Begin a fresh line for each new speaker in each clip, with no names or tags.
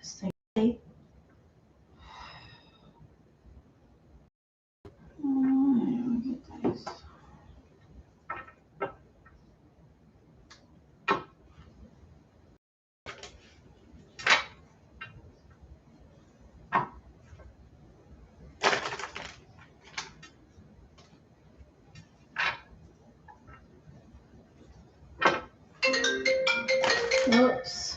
Stay. Oops.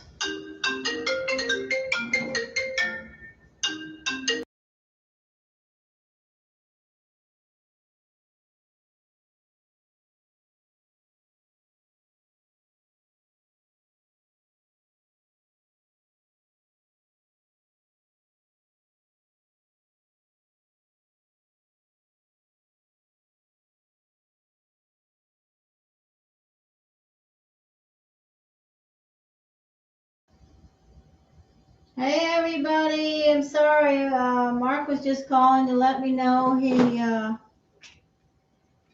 Hey everybody, I'm sorry. Mark was just calling to let me know he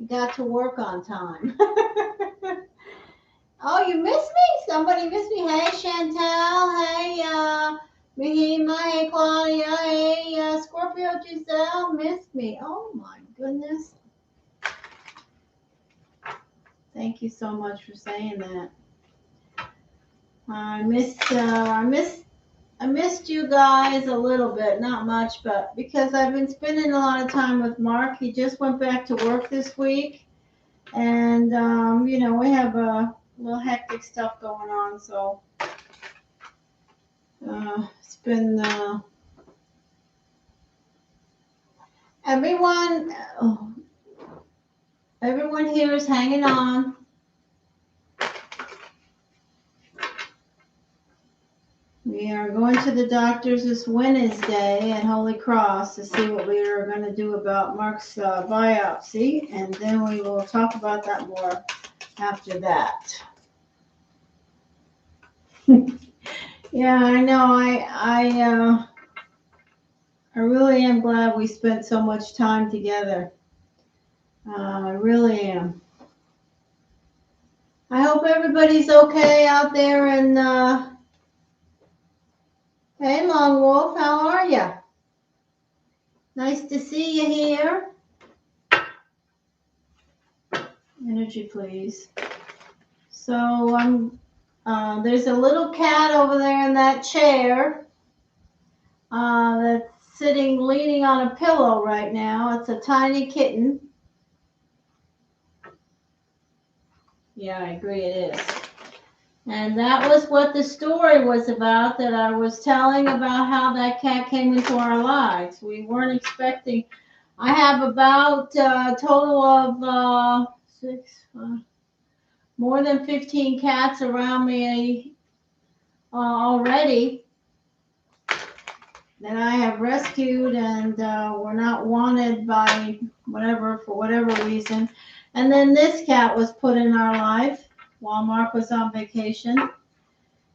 got to work on time. Oh, you missed me? Somebody missed me. Hey Chantel, hey Mahima, hey Claudia, hey Scorpio Giselle missed me. Oh my goodness. Thank you so much for saying that. I missed you guys a little bit, not much, but because I've been spending a lot of time with Mark. He just went back to work this week, and you know, we have a little hectic stuff going on, so it's been everyone here is hanging on. We are going to the doctors this Wednesday at Holy Cross to see what we are going to do about Mark's biopsy, and then we will talk about that more after that. Yeah, I know. I really am glad we spent so much time together. I really am. I hope everybody's okay out there. And hey, Long Wolf, how are you? Nice to see you here. Energy, please. So there's a little cat over there in that chair that's sitting, leaning on a pillow right now. It's a tiny kitten. Yeah, I agree it is. And that was what the story was about, that I was telling about how that cat came into our lives. We weren't expecting. I have about a total of more than 15 cats around me already that I have rescued and were not wanted by for whatever reason. And then this cat was put in our life while Mark was on vacation.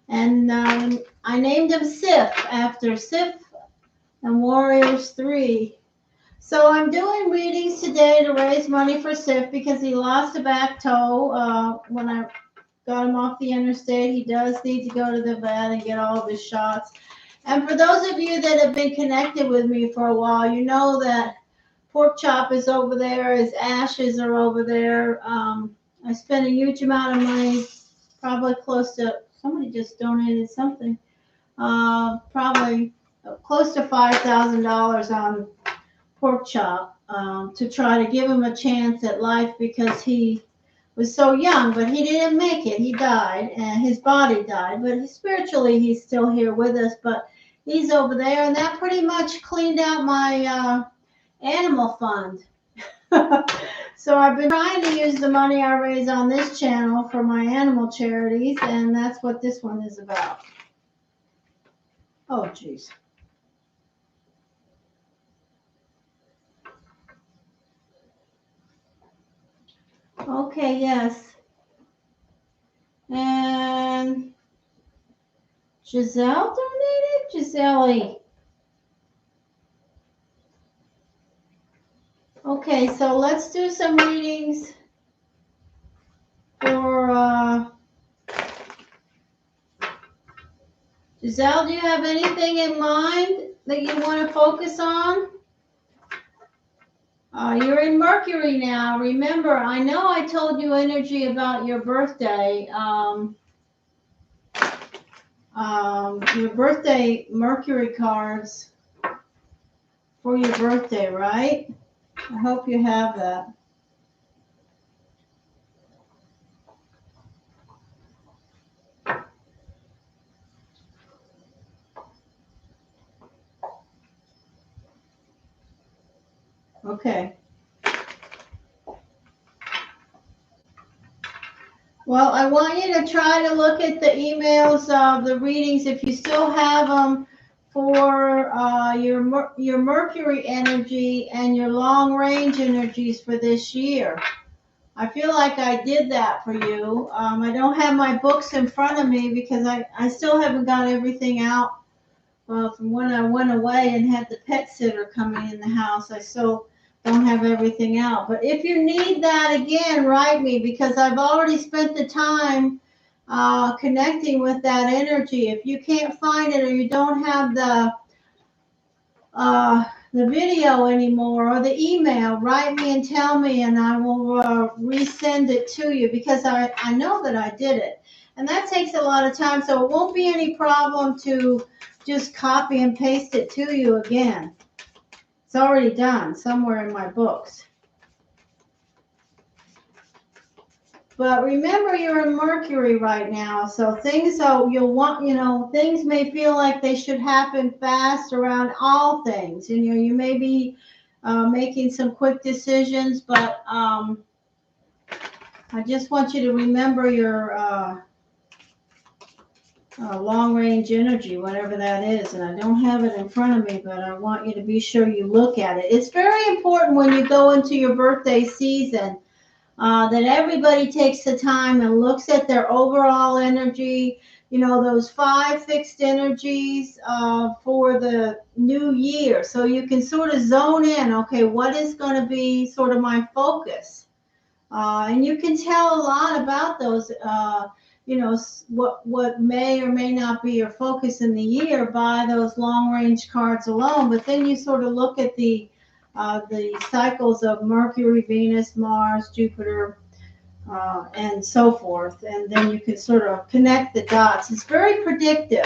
And I named him SIFF after SIFF and Warriors 3. So I'm doing readings today to raise money for SIFF because he lost a back toe when I got him off the interstate. He does need to go to the vet and get all of his shots. And for those of you that have been connected with me for a while, you know that Pork Chop is over there, his ashes are over there. I spent a huge amount of money, probably close to, somebody just donated something, probably close to $5,000 on Pork Chop to try to give him a chance at life because he was so young, but he didn't make it. He died, and his body died, but spiritually he's still here with us, but he's over there, and that pretty much cleaned out my animal fund. So I've been trying to use the money I raise on this channel for my animal charities, and that's what this one is about. Oh, jeez. Okay, yes. And Giselle donated? Giselle. Okay, so let's do some readings for Giselle, do you have anything in mind that you want to focus on? You're in Mercury now. Remember, I know I told you energy about your birthday. Your birthday Mercury cards for your birthday, right? I hope you have that. Okay. Well, I want you to try to look at the emails of the readings if you still have them for your Mercury energy and your long range energies for this year. I feel like I did that for you. I don't have my books in front of me because I still haven't got everything out from when I went away and had the pet sitter coming in the house. I still don't have everything out. But if you need that again, write me because I've already spent the time connecting with that energy. If you can't find it or you don't have the video anymore or the email, write me and tell me and I will resend it to you because I know that I did it. And that takes a lot of time, so it won't be any problem to just copy and paste it to you again. It's already done somewhere in my books. But remember, you're in Mercury right now, so things things may feel like they should happen fast around all things. You may be making some quick decisions, but I just want you to remember your long range energy, whatever that is. And I don't have it in front of me, but I want you to be sure you look at it. It's very important when you go into your birthday season that everybody takes the time and looks at their overall energy, those 5 fixed energies for the new year. So you can sort of zone in, okay, what is going to be sort of my focus? And you can tell a lot about those, what may or may not be your focus in the year by those long range cards alone. But then you sort of look at the cycles of Mercury, Venus, Mars, Jupiter, and so forth. And then you can sort of connect the dots. It's very predictive.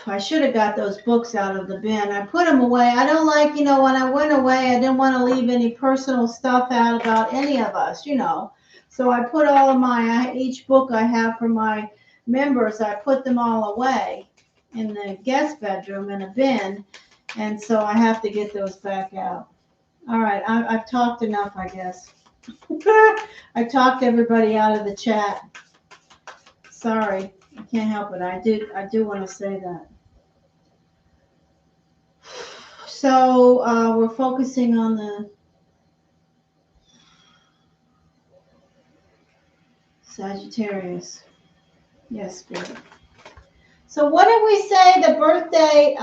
I should have got those books out of the bin. I put them away. I don't like, when I went away, I didn't want to leave any personal stuff out about any of us, So I put all of each book I have for my members, I put them all away in the guest bedroom in a bin. And so I have to get those back out. All right, I've talked enough, I guess. I talked everybody out of the chat. Sorry, I can't help it. I do want to say that. So we're focusing on the Sagittarius. Yes, Spirit. So what did we say the birthday?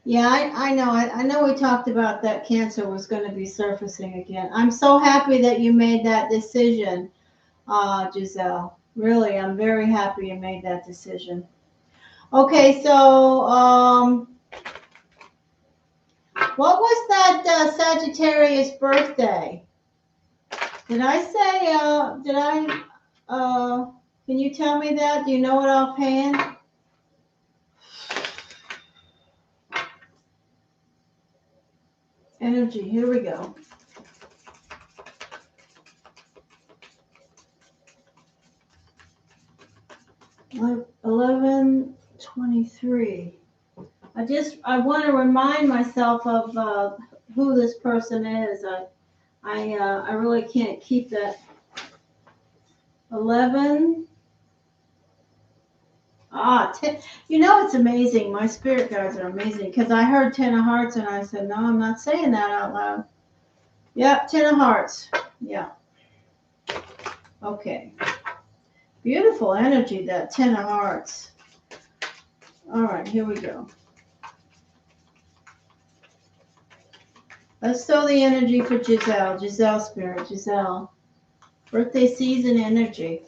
Yeah, I know. I know we talked about that Cancer was going to be surfacing again. I'm so happy that you made that decision, Giselle. Really, I'm very happy you made that decision. Okay, so what was that Sagittarius birthday? Did I say, can you tell me that? Do you know it offhand? Energy, here we go. Like 11/23. I want to remind myself of who this person is. I really can't keep that. 11. 10. It's amazing. My spirit guides are amazing because I heard 10 of hearts and I said, no, I'm not saying that out loud. Yep, 10 of hearts. Yeah. Okay. Beautiful energy, that 10 of hearts. All right, here we go. Let's throw the energy for Giselle. Giselle spirit, Giselle. Birthday season energy.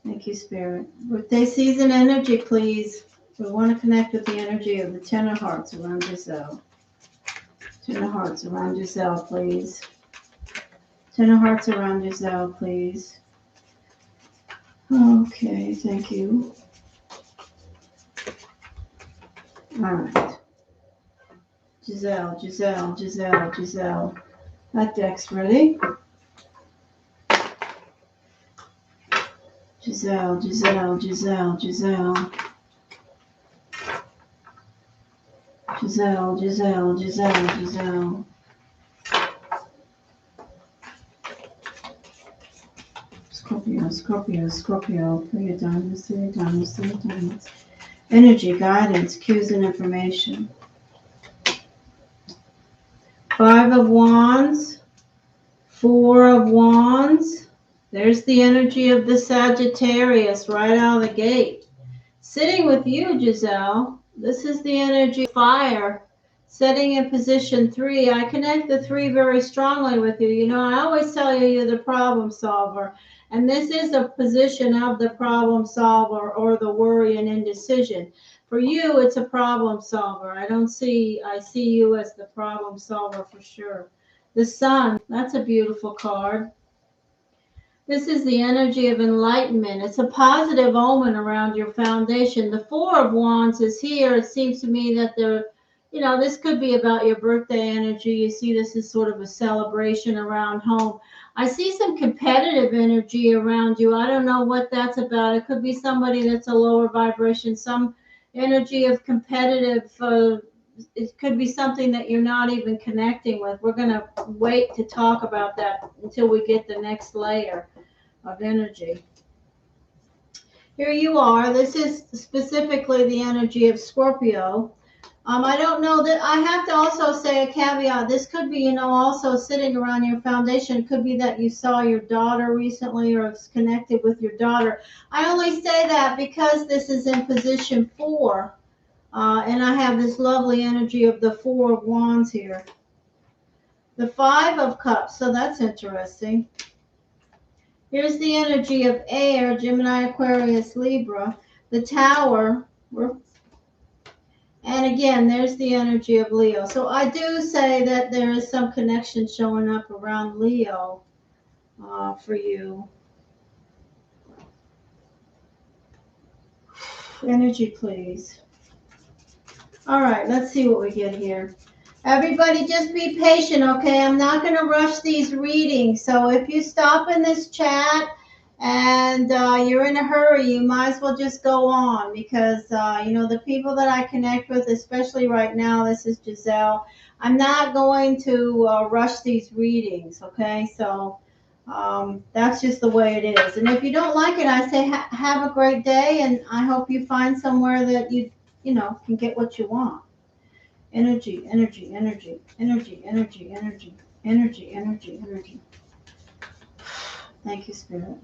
Thank you, Spirit. Birthday season energy, please. We want to connect with the energy of the Ten of Hearts around Giselle. Ten of Hearts around Giselle, please. Ten of Hearts around Giselle, please. Okay, thank you. All right. Giselle, Giselle, Giselle, Giselle. That deck's ready. Giselle, Giselle, Giselle, Giselle. Giselle, Giselle, Giselle, Giselle. Scorpio, Scorpio, Scorpio. 3 of diamonds, 3 of diamonds, 3 of diamonds. Energy, guidance, cues, and information. 5 of Wands, 4 of Wands. There's the energy of the Sagittarius right out of the gate. Sitting with you, Giselle. This is the energy of fire. Setting in position 3. I connect the 3 very strongly with you. You know, I always tell you you're the problem solver. And this is a position of the problem solver or the worry and indecision. For you, it's a problem solver. I see you as the problem solver for sure. The Sun, that's a beautiful card. This is the energy of enlightenment. It's a positive omen around your foundation. The 4 of Wands is here. It seems to me that this could be about your birthday energy. You see, this is sort of a celebration around home. I see some competitive energy around you. I don't know what that's about. It could be somebody that's a lower vibration, some energy of competitive. It could be something that you're not even connecting with. We're going to wait to talk about that until we get the next layer of energy. Here you are. This is specifically the energy of Scorpio. I don't know that I have to also say a caveat. This could be, also sitting around your foundation. It could be that you saw your daughter recently or is connected with your daughter. I only say that because this is in position 4. And I have this lovely energy of the 4 of Wands here. The 5 of Cups. So that's interesting. Here's the energy of air, Gemini, Aquarius, Libra. The Tower. And again, there's the energy of Leo. So I do say that there is some connection showing up around Leo for you. Energy, please. All right, let's see what we get here. Everybody just be patient, okay? I'm not going to rush these readings. So if you stop in this chat and you're in a hurry, you might as well just go on because, the people that I connect with, especially right now, this is Giselle. I'm not going to rush these readings, okay? So that's just the way it is. And if you don't like it, I say have a great day, and I hope you find somewhere that you can get what you want. Energy, energy, energy, energy, energy, energy, energy, energy, energy. Thank you, Spirit.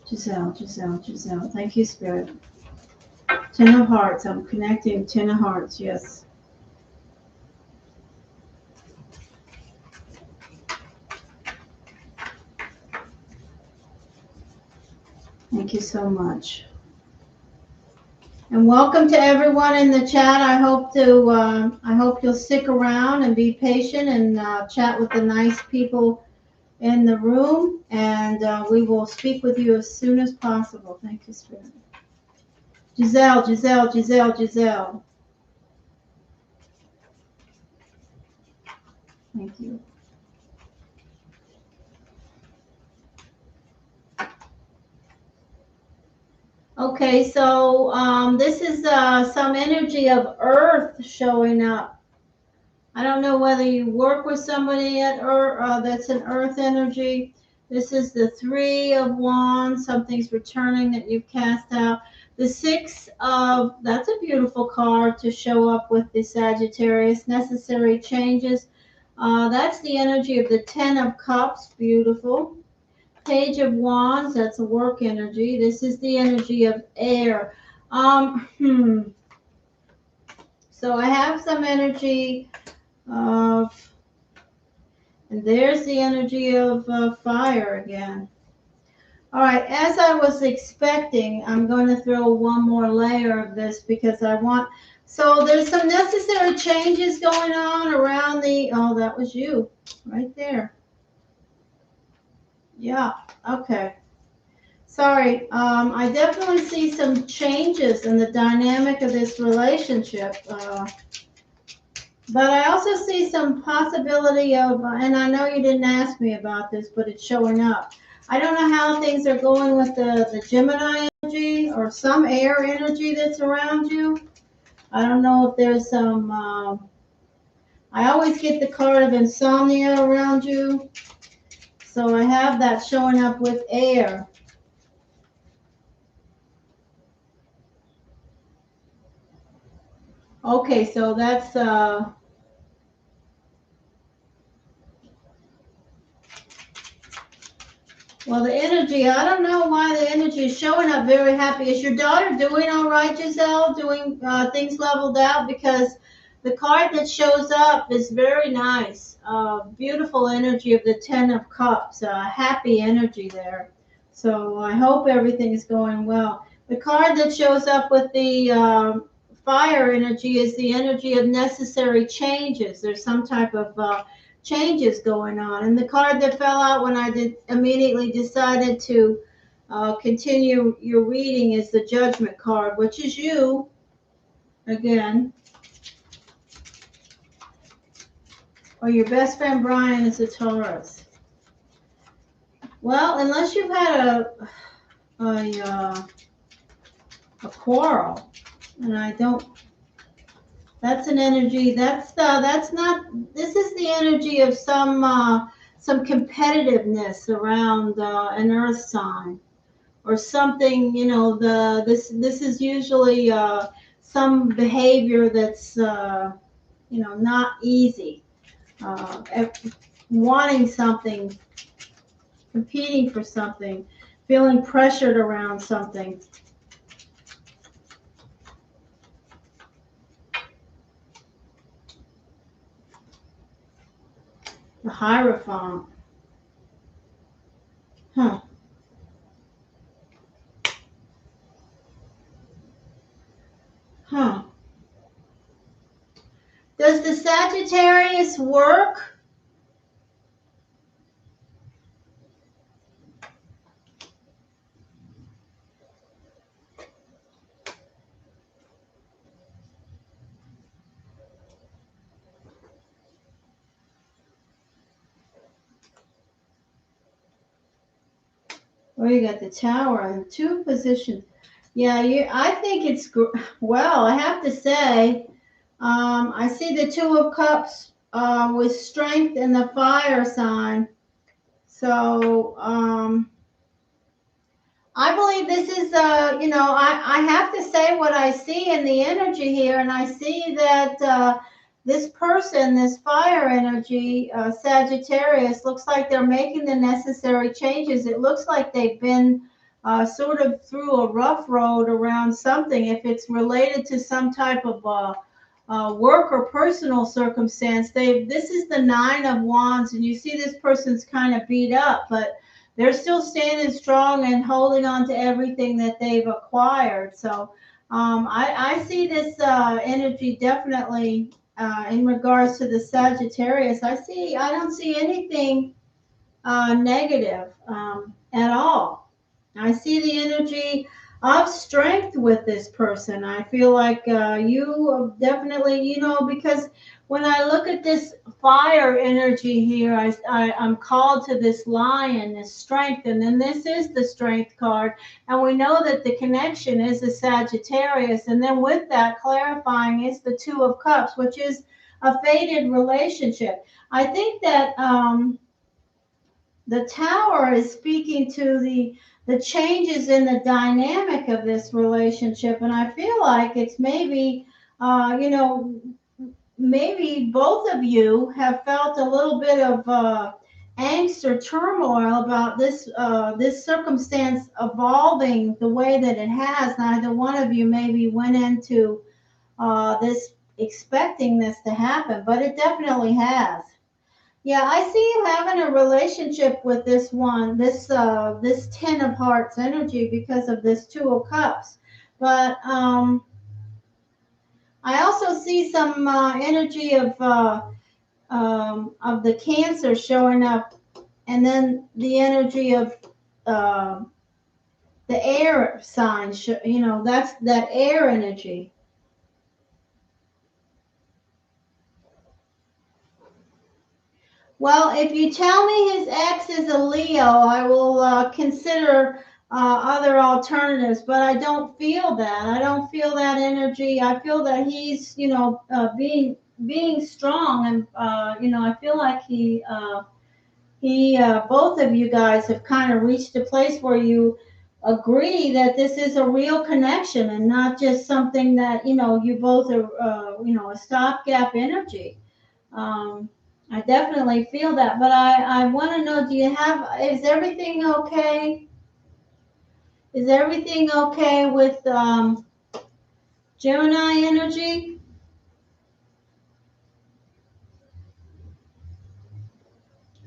Giselle, Giselle, Giselle. Thank you, Spirit. 10 of Hearts. I'm connecting 10 of Hearts. Yes. Thank you so much. And welcome to everyone in the chat. I hope you'll stick around and be patient and chat with the nice people in the room. And we will speak with you as soon as possible. Thank you, Spirit. Giselle, Giselle, Giselle, Giselle. Thank you. Okay, so this is some energy of Earth showing up. I don't know whether you work with somebody at Earth that's an Earth energy. This is the 3 of Wands. Something's returning that you've cast out. The 6 of, that's a beautiful card to show up with the Sagittarius. Necessary changes. That's the energy of the 10 of Cups. Beautiful. Page of Wands, that's a work energy. This is the energy of air. So I have some energy of, and there's the energy of fire again. All right, as I was expecting, I'm going to throw one more layer of this because I want, so there's some necessary changes going on around the, oh, that was you right there. Yeah, okay. Sorry, I definitely see some changes in the dynamic of this relationship. But I also see some possibility of, and I know you didn't ask me about this, but it's showing up. I don't know how things are going with the Gemini energy or some air energy that's around you. I don't know if there's some, I always get the card of insomnia around you. So I have that showing up with air. Okay, so that's, well, the energy, I don't know why the energy is showing up very happy. Is your daughter doing all right, Giselle? Doing things leveled out? Because the card that shows up is very nice. Beautiful energy of the Ten of Cups. Happy energy there. So I hope everything is going well. The card that shows up with the fire energy is the energy of necessary changes. There's some type of changes going on. And the card that fell out when I did immediately decided to continue your reading is the Judgment card, which is you again. Or your best friend Brian is a Taurus. Well, unless you've had a quarrel, and I don't. That's an energy. That's not. This is the energy of some competitiveness around an Earth sign or something. You know, this is usually some behavior that's not easy. Uh, Wanting something, competing for something, feeling pressured around something. The Hierophant. Huh. Huh. Does the Sagittarius work? Oh, you got the Tower in two positions. Yeah, I think it's well. I have to say, I see the Two of Cups with strength in the fire sign. So I believe this is, I have to say what I see in the energy here, and I see that this person, this fire energy, Sagittarius, looks like they're making the necessary changes. It looks like they've been sort of through a rough road around something. If it's related to some type of work or personal circumstance, this is the Nine of Wands, and you see this person's kind of beat up, but they're still standing strong and holding on to everything that they've acquired. So I see this energy definitely in regards to the Sagittarius. I don't see anything negative at all. I see the energy of strength with this person. I feel like you definitely, because when I look at this fire energy here, I'm called to this lion, this strength, and then this is the strength card. And we know that the connection is the Sagittarius. And then with that, clarifying is the Two of Cups, which is a fated relationship. I think that the Tower is speaking to the changes in the dynamic of this relationship, and I feel like it's maybe maybe both of you have felt a little bit of angst or turmoil about this circumstance evolving the way that it has. Neither one of you maybe went into this expecting this to happen, but it definitely has. Yeah, I see you having a relationship with this one, this Ten of Hearts energy because of this Two of Cups. But I also see some energy of the Cancer showing up, and then the energy of uh, the air sign. You know, that's that air energy. Well, if you tell me his ex is a Leo, I will consider other alternatives, but I don't feel that. I don't feel that energy. I feel that he's, being strong, and I feel like both of you guys have kind of reached a place where you agree that this is a real connection and not just something that you both are, a stopgap energy. um, I definitely feel that, but I want to know, is everything okay? Is everything okay with Gemini energy?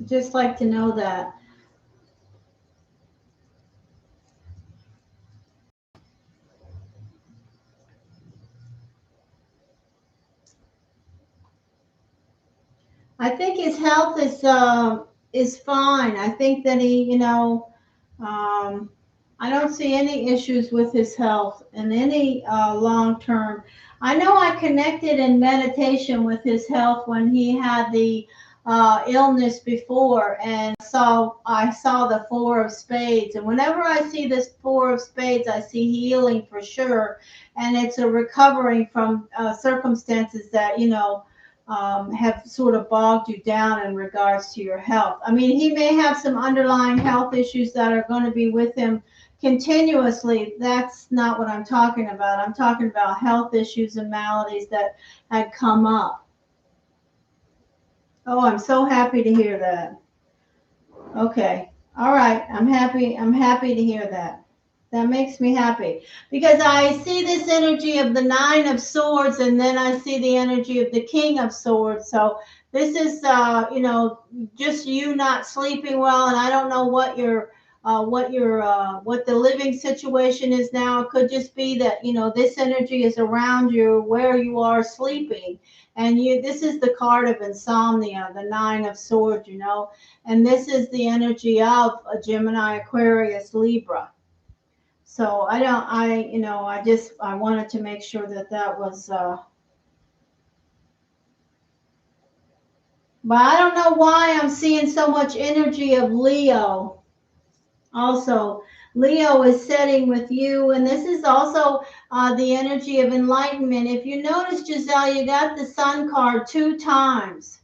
Just like to know that. I think his health is fine. I think that um, I don't see any issues with his health in any long term. I know I connected in meditation with his health when he had the illness before, and I saw the Four of Spades. And whenever I see this Four of Spades, I see healing for sure, and it's a recovering from circumstances that have sort of bogged you down in regards to your health. I mean, he may have some underlying health issues that are going to be with him continuously. That's not what I'm talking about. I'm talking about health issues and maladies that had come up. Oh, I'm so happy to hear that. Okay. All right. I'm happy. I'm happy to hear that. That makes me happy because I see this energy of the Nine of Swords, and then I see the energy of the King of Swords. So this is, just you not sleeping well, and I don't know what the living situation is now. It could just be that this energy is around you where you are sleeping, and this is the card of insomnia, the Nine of Swords, and this is the energy of a Gemini, Aquarius, Libra. So I don't, I wanted to make sure that was, but I don't know why I'm seeing so much energy of Leo. Also, Leo is setting with you, and this is also the energy of enlightenment. If you notice, Giselle, you got the Sun card 2 times.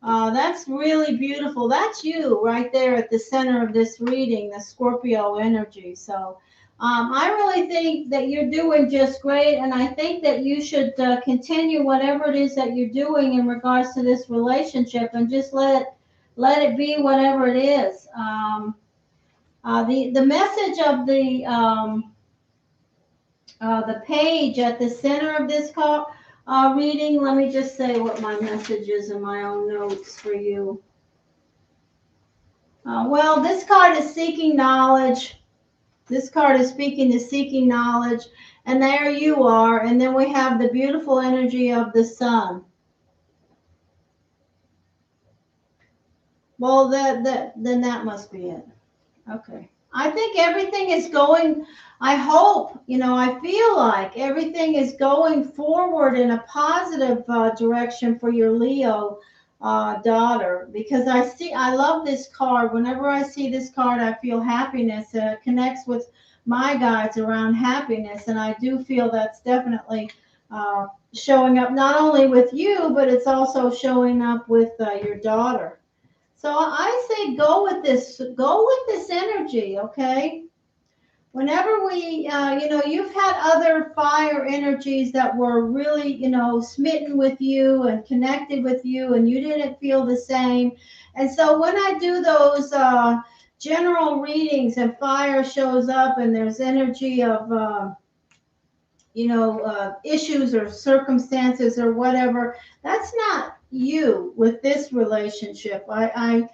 That's really beautiful. That's you right there at the center of this reading, the Scorpio energy. So I really think that you're doing just great, and I think that you should continue whatever it is that you're doing in regards to this relationship, and just let it be whatever it is. The message of the page at the center of this call reading. Let me just say what my message is in my own notes for you. Well, this card is seeking knowledge. This card is speaking to seeking knowledge, and there you are. And then we have the beautiful energy of the sun. Well, then that must be it. Okay. I think everything is going, I hope, I feel like everything is going forward in a positive direction for your Leo daughter, because I love this card. Whenever I see this card, I feel happiness. It connects with my guides around happiness. And I do feel that's definitely showing up not only with you, but it's also showing up with your daughter. So I say go with this energy, okay? Whenever you've had other fire energies that were really, smitten with you and connected with you, and you didn't feel the same. And so when I do those general readings and fire shows up and there's energy of, issues or circumstances or whatever, that's not you with this relationship. I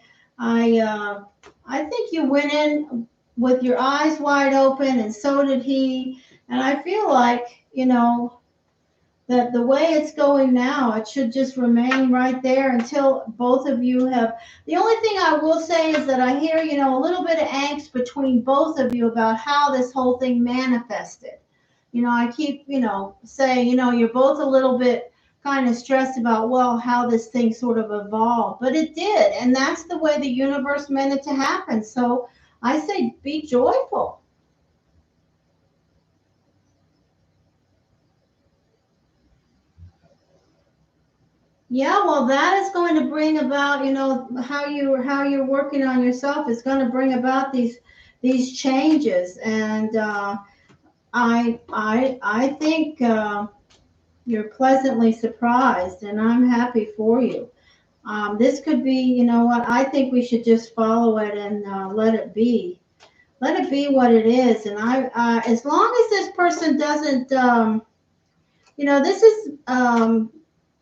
think you went in with your eyes wide open, and so did he. And I feel like, that the way it's going now, it should just remain right there until both of you have. The only thing I will say is that I hear, a little bit of angst between both of you about how this whole thing manifested. I keep, saying, you're both a little bit kind of stressed about, well, how this thing sort of evolved. But it did. And that's the way the universe meant it to happen. So I say be joyful. Yeah, well, that is going to bring about, how you're working on yourself is going to bring about these changes, and I think you're pleasantly surprised, and I'm happy for you. This could be, what I think we should just follow it and let it be what it is, and as long as this person doesn't, this is.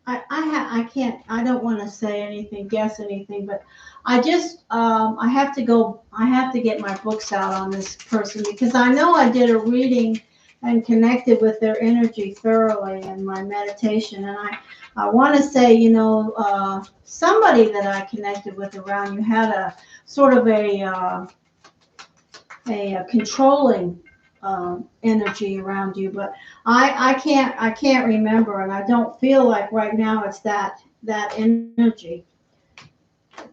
I can't, I don't want to say anything, guess anything, but I have to go, I have to get my books out on this person because I know I did a reading and connected with their energy thoroughly in my meditation. And I want to say, somebody that I connected with around you had a sort of a controlling energy around you, but I can't remember, and I don't feel like right now it's that energy.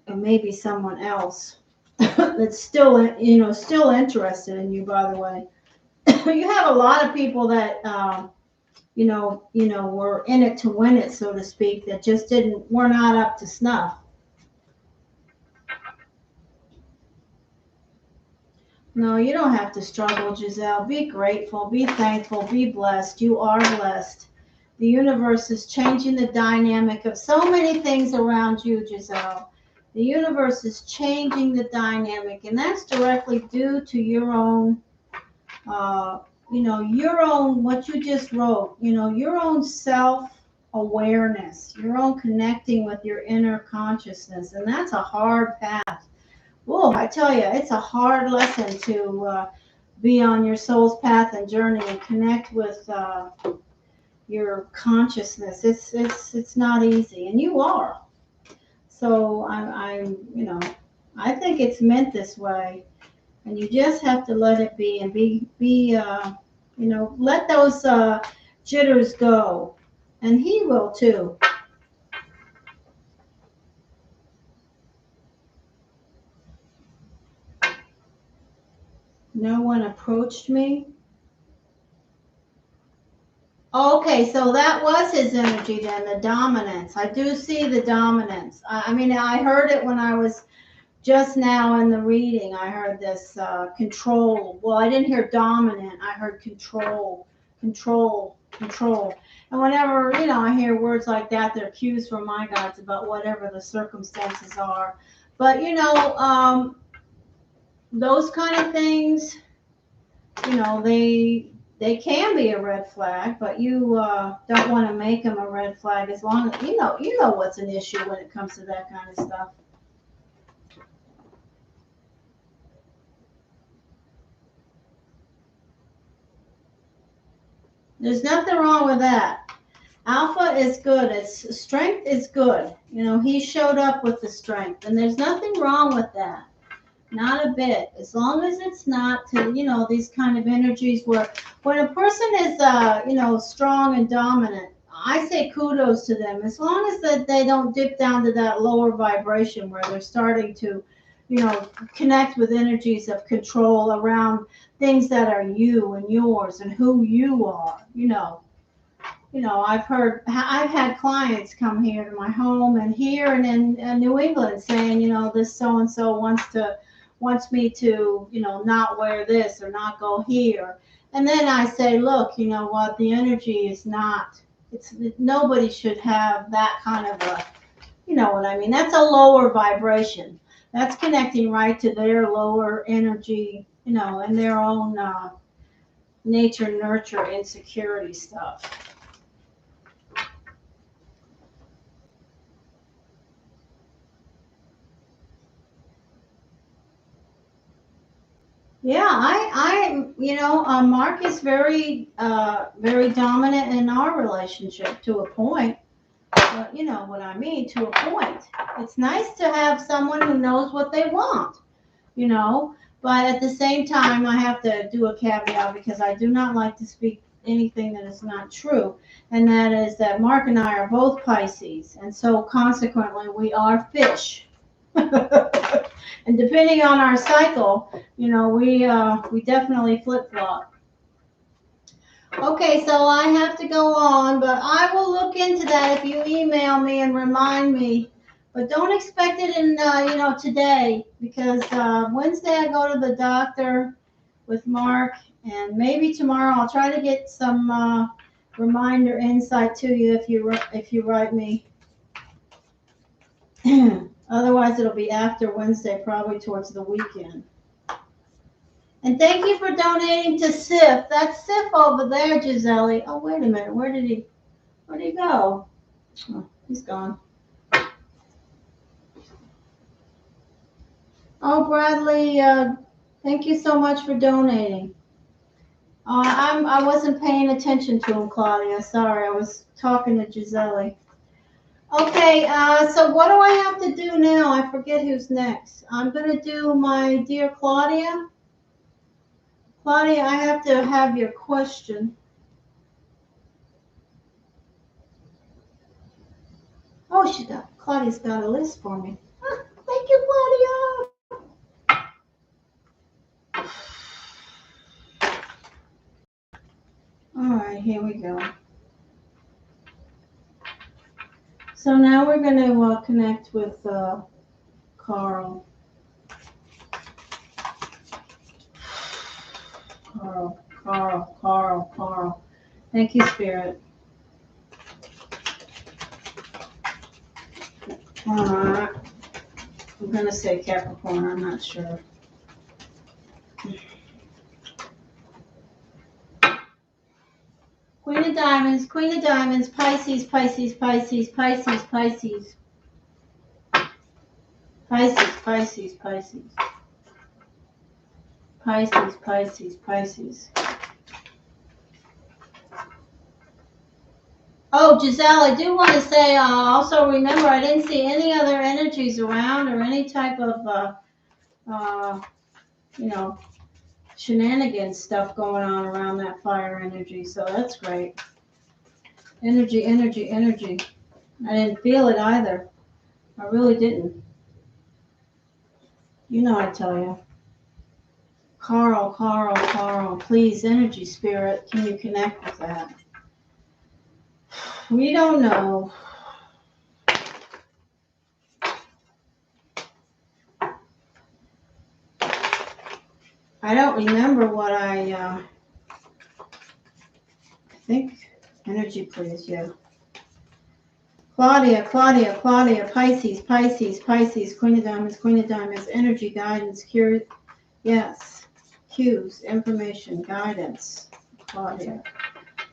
Or maybe someone else that's still still interested in you. By the way, you have a lot of people that were in it to win it, so to speak, that just were not up to snuff. No, you don't have to struggle, Giselle. Be grateful, be thankful, be blessed. You are blessed. The universe is changing the dynamic of so many things around you, Giselle. The universe is changing the dynamic, and that's directly due to your own, what you just wrote, your own self awareness, your own connecting with your inner consciousness. And that's a hard path. Oh, I tell you, it's a hard lesson to be on your soul's path and journey and connect with your consciousness. It's not easy, and you are. So I think it's meant this way, and you just have to let it be and let those jitters go, and he will too. No one approached me. Okay, so that was his energy then, the dominance. I do see the dominance. I mean, I heard it when I was just now in the reading. I heard this control. Well, I didn't hear dominant. I heard control, control, control. And whenever, I hear words like that, they're cues from my guides about whatever the circumstances are. But, those kind of things, they can be a red flag, but you don't want to make them a red flag as long as you know what's an issue when it comes to that kind of stuff. There's nothing wrong with that. Alpha is good. Its strength is good. He showed up with the strength, and there's nothing wrong with that. Not a bit, as long as it's not to, these kind of energies where when a person is, strong and dominant, I say kudos to them, as long as that they don't dip down to that lower vibration where they're starting to, connect with energies of control around things that are you and yours and who you are, I've had clients come here to my home and here and in New England saying, this so-and-so wants me to, not wear this or not go here. And then I say, look, you know what, the energy is not, nobody should have that kind of You know what I mean? That's a lower vibration. That's connecting right to their lower energy, you know, and their own nature, nurture, insecurity stuff. Yeah, you know, Mark is very dominant in our relationship to a point. But you know what I mean, to a point. It's nice to have someone who knows what they want, you know. But at the same time, I have to do a caveat because I do not like to speak anything that is not true. And that is that Mark and I are both Pisces. And so consequently, we are fish. And depending on our cycle, you know, we definitely flip flop. Okay, so I have to go on, but I will look into that if you email me and remind me. But don't expect it in, you know, today because Wednesday I go to the doctor with Mark, and maybe tomorrow I'll try to get some reminder insight to you if you write me. Otherwise, it'll be after Wednesday, probably towards the weekend. And thank you for donating to SIFF. That's SIFF over there, Gisele. Oh, wait a minute. Where did he go? Oh, he's gone. Oh, Bradley, thank you so much for donating. I wasn't paying attention to him, Claudia. Sorry, I was talking to Gisele. Okay, so what do I have to do now? I forget who's next. I'm going to do my dear Claudia. Claudia, I have to have your question. Oh, Claudia's got a list for me. Thank you, Claudia. All right, here we go. So now we're going to connect with Carl. Carl. Thank you, Spirit. I'm going to say Capricorn. I'm not sure. Queen of Diamonds, Pisces. Oh, Giselle, I do want to say, also remember, I didn't see any other energies around or any type of, you know, shenanigans stuff going on around that fire energy. So that's great. Energy. I didn't feel it either. I really didn't. You know, I tell you. Carl, please, energy spirit, can you connect with that? We don't know. I don't remember what I think. Energy, please, yeah. Claudia, Pisces, Queen of Diamonds, energy, guidance, cure, yes, cues, information, guidance, Claudia,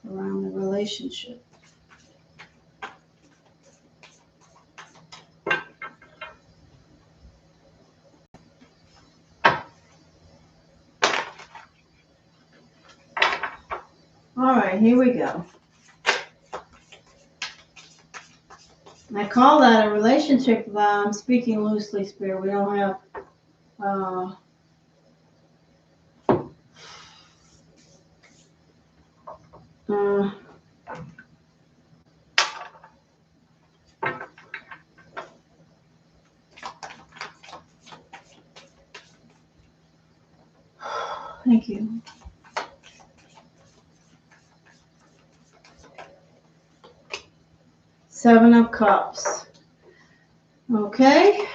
around the relationship. All right, here we go. I call that a relationship. I'm speaking loosely, Spirit. We don't have. Thank you. Seven of Cups. Okay.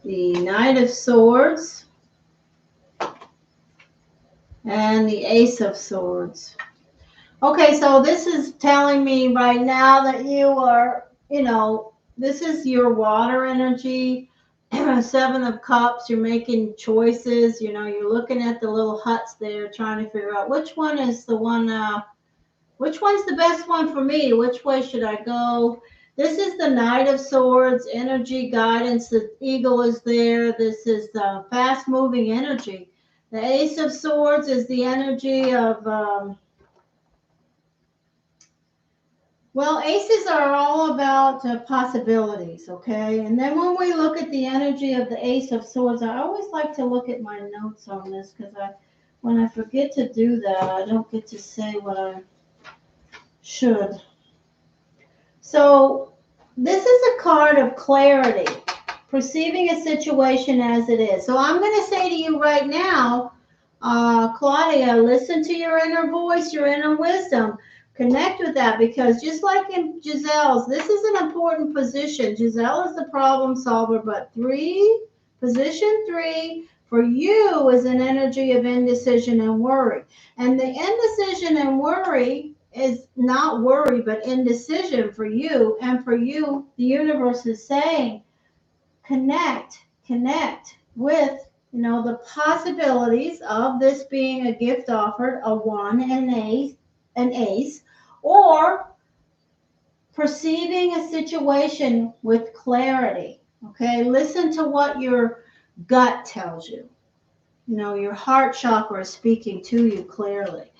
The Knight of Swords. And the Ace of Swords. Okay, so this is telling me right now that you are, you know, This is your water energy. Seven of Cups, you're making choices. You know, you're looking at the little huts there, trying to figure out which one is the one, which one's the best one for me? Which way should I go? This is the Knight of Swords, energy, guidance. The eagle is there. This is the fast-moving energy. The Ace of Swords is the energy of, well, aces are all about possibilities, okay? And then when we look at the energy of the Ace of Swords, I always like to look at my notes on this because when I forget to do that, I don't get to say what I should. So this is a card of clarity, perceiving a situation as it is. So I'm going to say to you right now, Claudia, listen to your inner voice, your inner wisdom. Connect with that, because just like in Giselle's, this is an important position. Giselle is the problem solver, but position 3 for you is an energy of indecision and worry. And the indecision and worry is not worry, but indecision for you. And for you, the universe is saying, connect with, you know, the possibilities of this being a gift offered, a 1 and an ace, or perceiving a situation with clarity. Okay, listen to what your gut tells you. You know, your heart chakra is speaking to you clearly.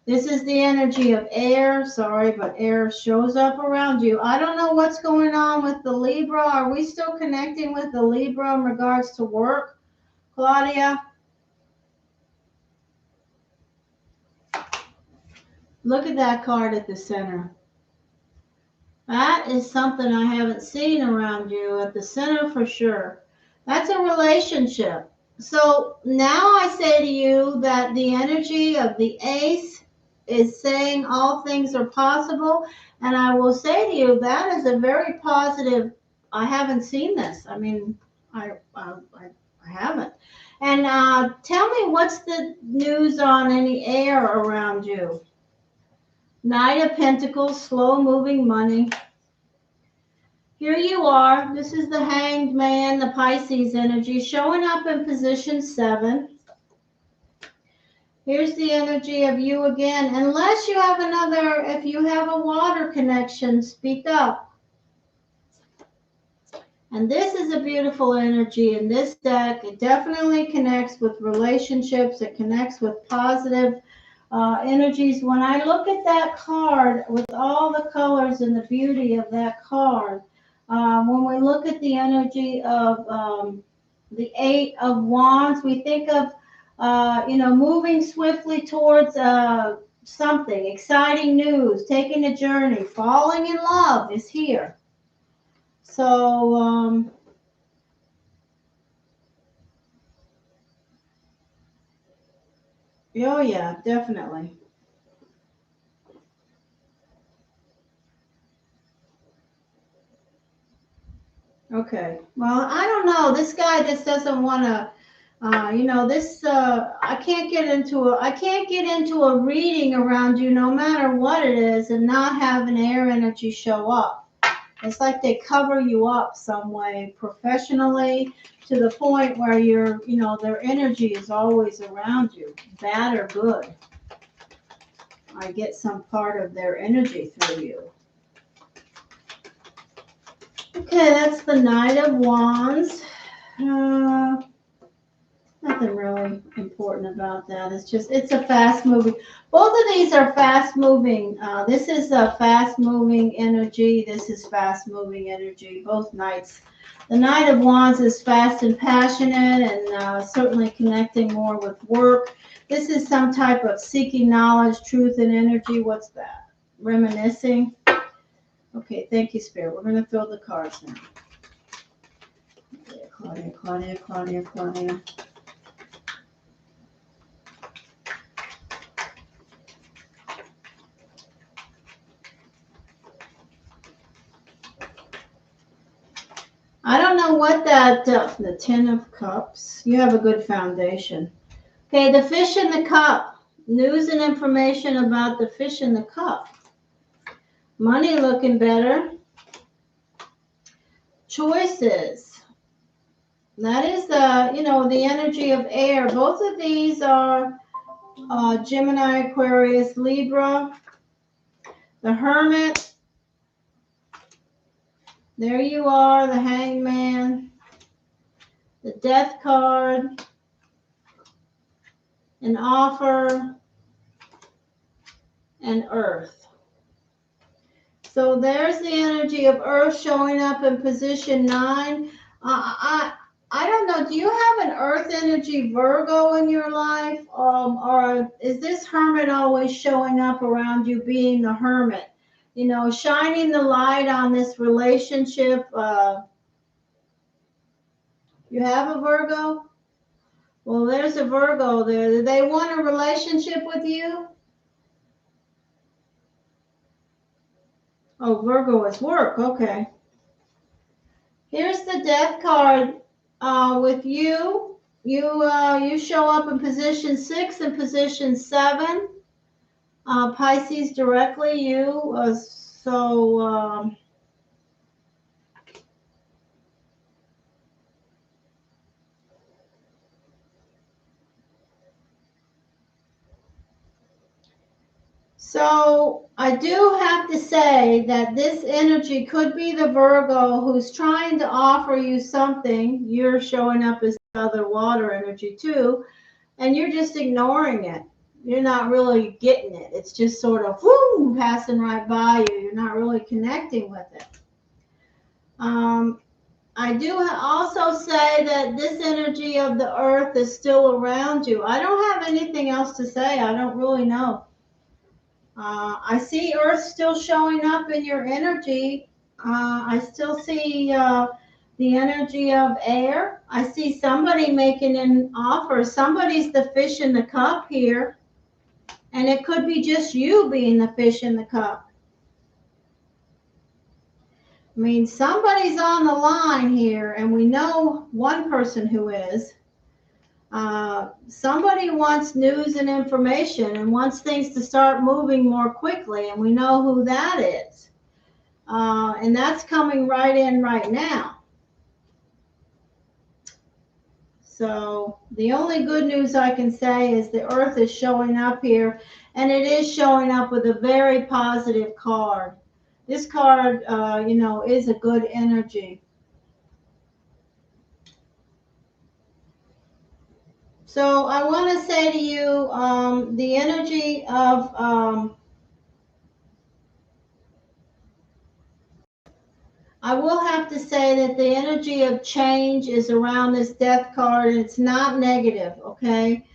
This is the energy of air. Sorry, but air shows up around you. I don't know what's going on with the Libra. Are we still connecting with the Libra in regards to work, Claudia? Look at that card at the center. That is something I haven't seen around you at the center for sure. That's a relationship. So now I say to you that the energy of the ace is saying all things are possible. And I will say to you, that is a very positive. I haven't seen this. I mean, I haven't. And tell me, what's the news on any air around you? Knight of Pentacles, slow moving money. Here you are. This is the Hanged Man, the Pisces energy, showing up in position 7. Here's the energy of you again. Unless you have another, if you have a water connection, speak up. And this is a beautiful energy in this deck. It definitely connects with relationships. It connects with positive energies. When I look at that card with all the colors and the beauty of that card, when we look at the energy of the 8 of Wands, we think of, you know, moving swiftly towards something, exciting news, taking a journey, falling in love is here. So, oh yeah, definitely. Okay. Well, I don't know. This guy just doesn't want to. You know, this. I can't get into a reading around you, no matter what it is, and not have an air energy show up. It's like they cover you up some way professionally, to the point where you're, you know, their energy is always around you, bad or good. I get some part of their energy through you. Okay, that's the Knight of Wands. Nothing really important about that. It's just, it's a fast moving. Both of these are fast moving. This is a fast moving energy. This is fast moving energy. Both Knights. The Knight of Wands is fast and passionate, and certainly connecting more with work. This is some type of seeking knowledge, truth, and energy. What's that? Reminiscing. Okay, thank you, Spirit. We're going to throw the cards now. Claudia, Claudia, Claudia, Claudia. I don't know what that, the 10 of Cups. You have a good foundation. Okay, the fish in the cup. News and information about the fish in the cup. Money looking better. choices. That is the, you know, the energy of air. Both of these are Gemini, Aquarius, Libra. The Hermit. There you are, the Hangman. The Death card. An Offer. And Earth. So there's the energy of Earth showing up in position 9. I don't know. Do you have an Earth energy Virgo in your life? Or is this Hermit always showing up around you being the Hermit? You know, shining the light on this relationship. You have a Virgo? Well, there's a Virgo there. Do they want a relationship with you? Oh, Virgo is work. Okay. Here's the Death card with you. You show up in position 6 and position 7. Pisces directly, you. So I do have to say that this energy could be the Virgo who's trying to offer you something. You're showing up as the other water energy too, and you're just ignoring it. You're not really getting it. It's just sort of whoo, passing right by you. You're not really connecting with it. I do also say that this energy of the earth is still around you. I don't have anything else to say. I don't really know. I see earth still showing up in your energy. I still see the energy of air. I see somebody making an offer. Somebody's the fish in the cup here. And it could be just you being the fish in the cup. I mean, somebody's on the line here, and we know one person who is. Somebody wants news and information and wants things to start moving more quickly, and we know who that is. And that's coming right in right now. So the only good news I can say is the earth is showing up here, and it is showing up with a very positive card. This card, you know, is a good energy. So I want to say to you, the energy of I will have to say that the energy of change is around this death card, and it's not negative, okay?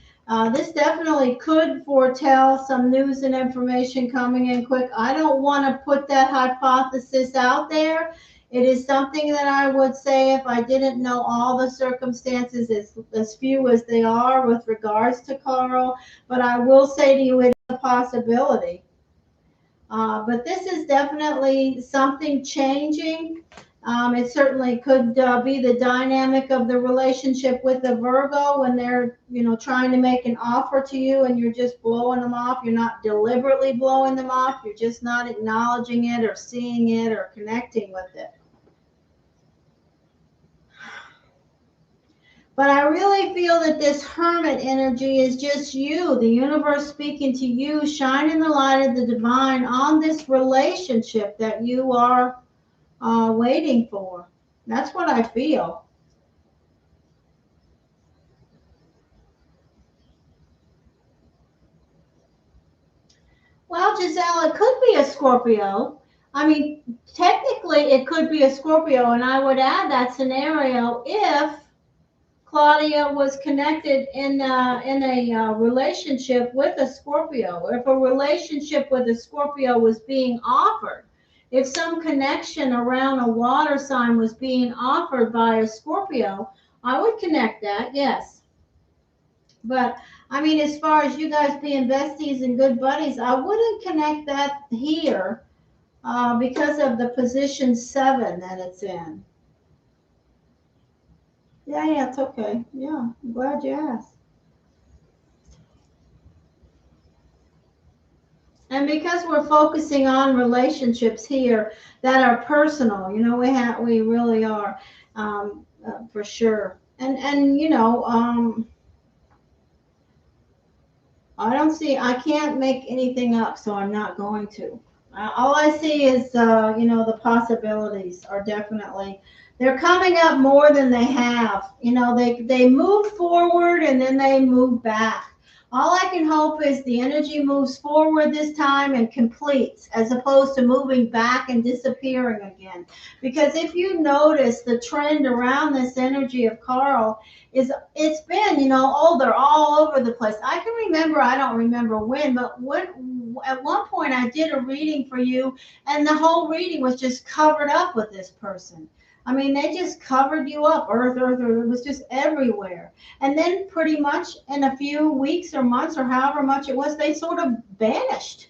This definitely could foretell some news and information coming in quick. I don't want to put that hypothesis out there. It is something that I would say if I didn't know all the circumstances, as few as they are with regards to Carl. But I will say to you, it is a possibility. But this is definitely something changing. It certainly could be the dynamic of the relationship with the Virgo when they're, you know, trying to make an offer to you and you're just blowing them off. You're not deliberately blowing them off. You're just not acknowledging it or seeing it or connecting with it. But I really feel that this hermit energy is just you, the universe speaking to you, shining the light of the divine on this relationship that you are waiting for. That's what I feel. Well, Giselle, it could be a Scorpio. I mean, technically it could be a Scorpio, and I would add that scenario if Claudia was connected in a relationship with a Scorpio. If a relationship with a Scorpio was being offered, if some connection around a water sign was being offered by a Scorpio, I would connect that, yes. But I mean, as far as you guys being besties and good buddies, I wouldn't connect that here because of the position 7 that it's in. Yeah, it's okay. Yeah, I'm glad you asked. And because we're focusing on relationships here that are personal, you know, we really are, for sure. And you know, I can't make anything up, so I'm not going to. All I see is, you know, the possibilities are definitely, they're coming up more than they have. You know, they move forward and then they move back. All I can hope is the energy moves forward this time and completes, as opposed to moving back and disappearing again. Because if you notice the trend around this energy of Carl, is it's been, you know, oh, they're all over the place. I can remember, I don't remember when, but at one point I did a reading for you, and the whole reading was just covered up with this person. I mean, they just covered you up, earth, it was just everywhere. And then pretty much in a few weeks or months or however much it was, they sort of vanished.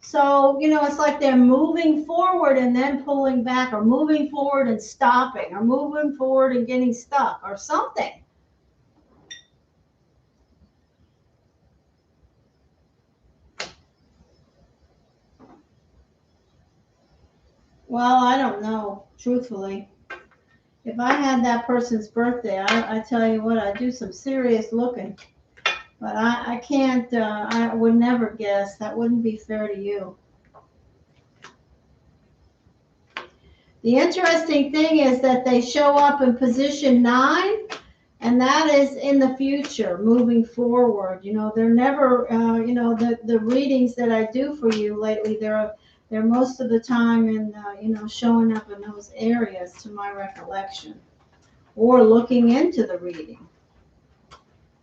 So, you know, it's like they're moving forward and then pulling back, or moving forward and stopping, or moving forward and getting stuck, or something. Well, I don't know, truthfully. If I had that person's birthday, I tell you what, I'd do some serious looking. But I can't, I would never guess. That wouldn't be fair to you. The interesting thing is that they show up in position 9, and that is in the future, moving forward. You know, they're never, you know, the readings that I do for you lately, they're most of the time in, you know, showing up in those areas to my recollection, or looking into the reading.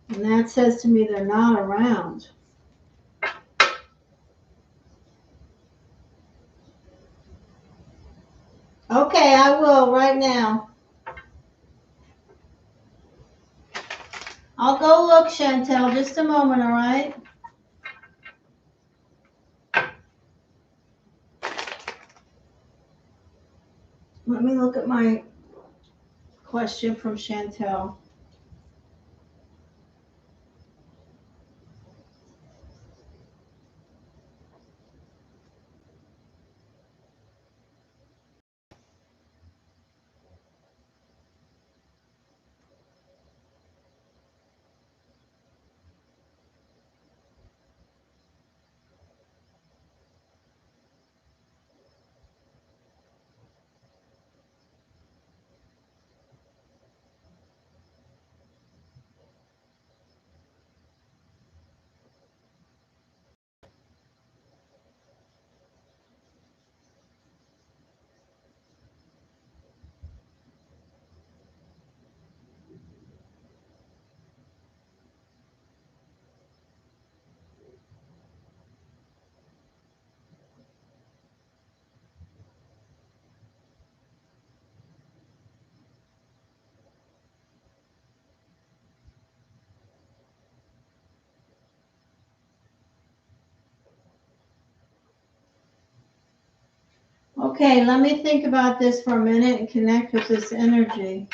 And that says to me they're not around. Okay, I will right now. I'll go look, Chantel, just a moment, all right? Let me look at my question from Chantel. Okay, let me think about this for a minute and connect with this energy.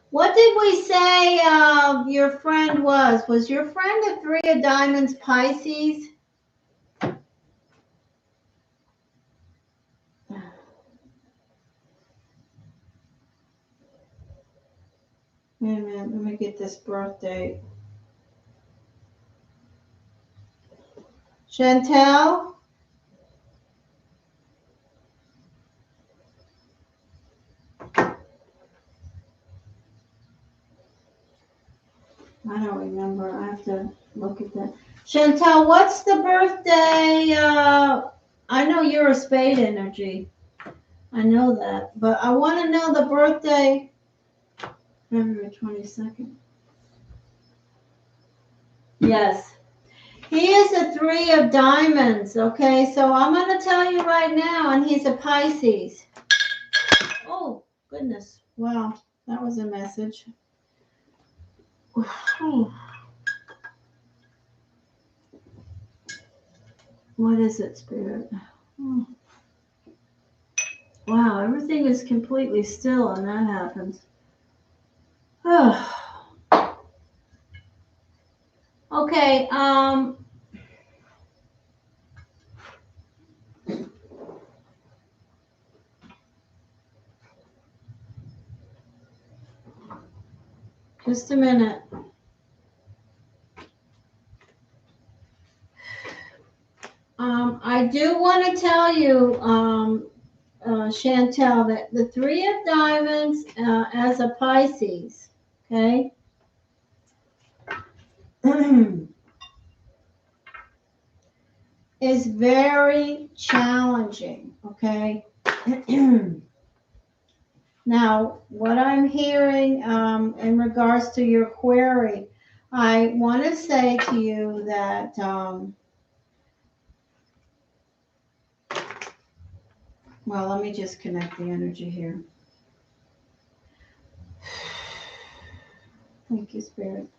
What did we say your friend was? Was your friend a 3 of diamonds Pisces? Wait a minute, let me get this birth date. Chantel? I don't remember. I have to look at that. Chantel, what's the birthday? I know you're a spade energy. I know that. But I want to know the birthday. February 22nd. Yes. He is a 3 of diamonds. Okay, so I'm going to tell you right now, and he's a Pisces. Oh, goodness. Wow, that was a message. What is it, Spirit? Wow, everything is completely still and that happens. Okay, just a minute. I do want to tell you, Chantel, that the Three of Diamonds as a Pisces, okay, is very challenging, okay? Now, what I'm hearing in regards to your query, I want to say to you that well, let me just connect the energy here. Thank you, Spirit.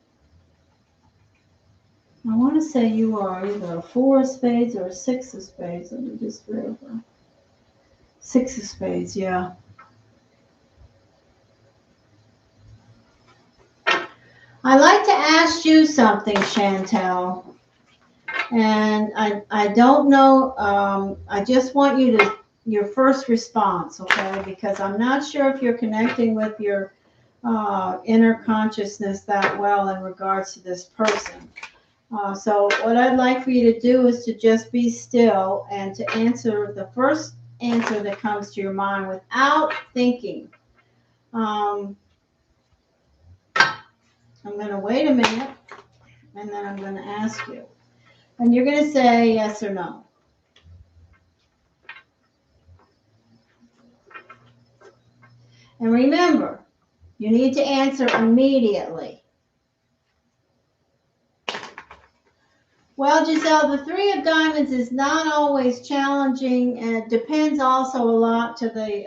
I want to say you are either a 4 of spades or a 6 of spades. Let me just verify. 6 of spades, yeah. I'd like to ask you something, Chantel. And I don't know, I just want you to, your first response, okay? Because I'm not sure if you're connecting with your inner consciousness that well in regards to this person. So what I'd like for you to do is to just be still and to answer the first answer that comes to your mind without thinking. I'm going to wait a minute and then I'm going to ask you. And you're going to say yes or no. And remember, you need to answer immediately. Well, Giselle, the Three of Diamonds is not always challenging, and it depends also a lot to the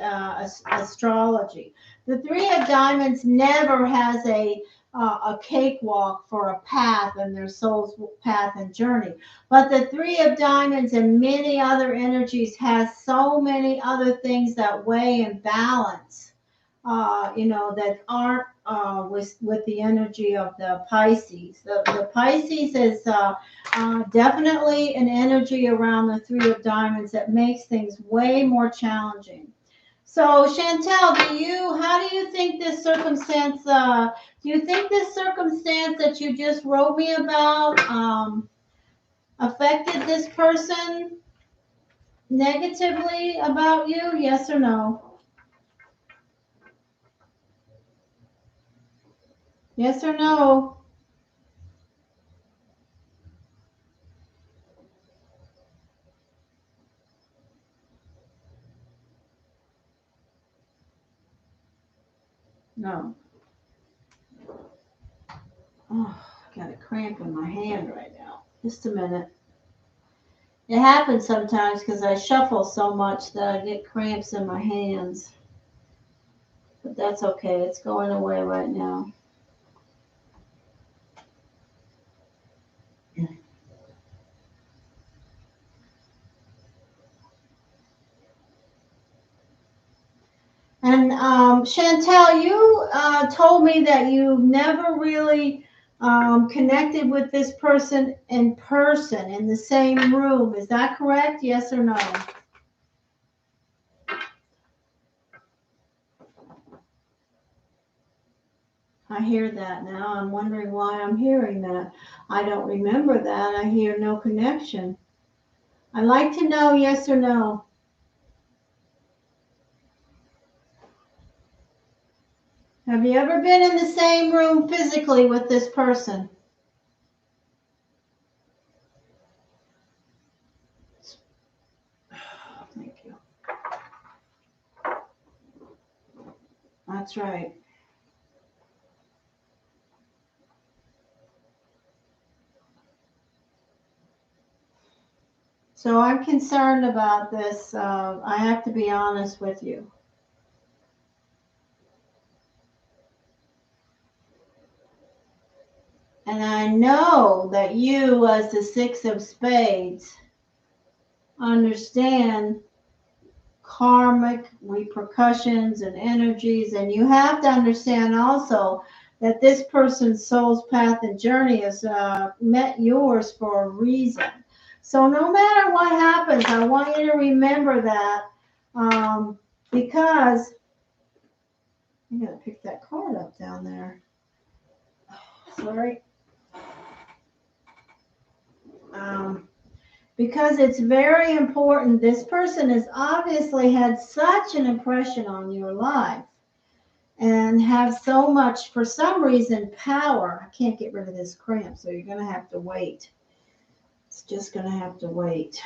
astrology. The Three of Diamonds never has a cakewalk for a path in their soul's path and journey. But the Three of Diamonds and many other energies has so many other things that weigh and balance, that aren't with the energy of the Pisces. The Pisces is definitely an energy around the Three of Diamonds that makes things way more challenging. So Chantel, how do you think this circumstance, that you just wrote me about affected this person negatively about you? Yes or no? Yes or no? No. Oh, I got a cramp in my hand right now. Just a minute. It happens sometimes because I shuffle so much that I get cramps in my hands. But that's okay. It's going away right now. And Chantel, you told me that you never really connected with this person in person in the same room. Is that correct? Yes or no? I hear that now. I'm wondering why I'm hearing that. I don't remember that. I hear no connection. I'd like to know yes or no. Have you ever been in the same room physically with this person? Thank you. That's right. So I'm concerned about this. I have to be honest with you. And I know that you, as the Six of Spades, understand karmic repercussions and energies. And you have to understand also that this person's soul's path and journey has met yours for a reason. So no matter what happens, I want you to remember that, because I gotta pick that card up down there. Sorry. Because it's very important. This person has obviously had such an impression on your life and have so much, for some reason, power. I can't get rid of this cramp, so you're going to have to wait. It's just going to have to wait.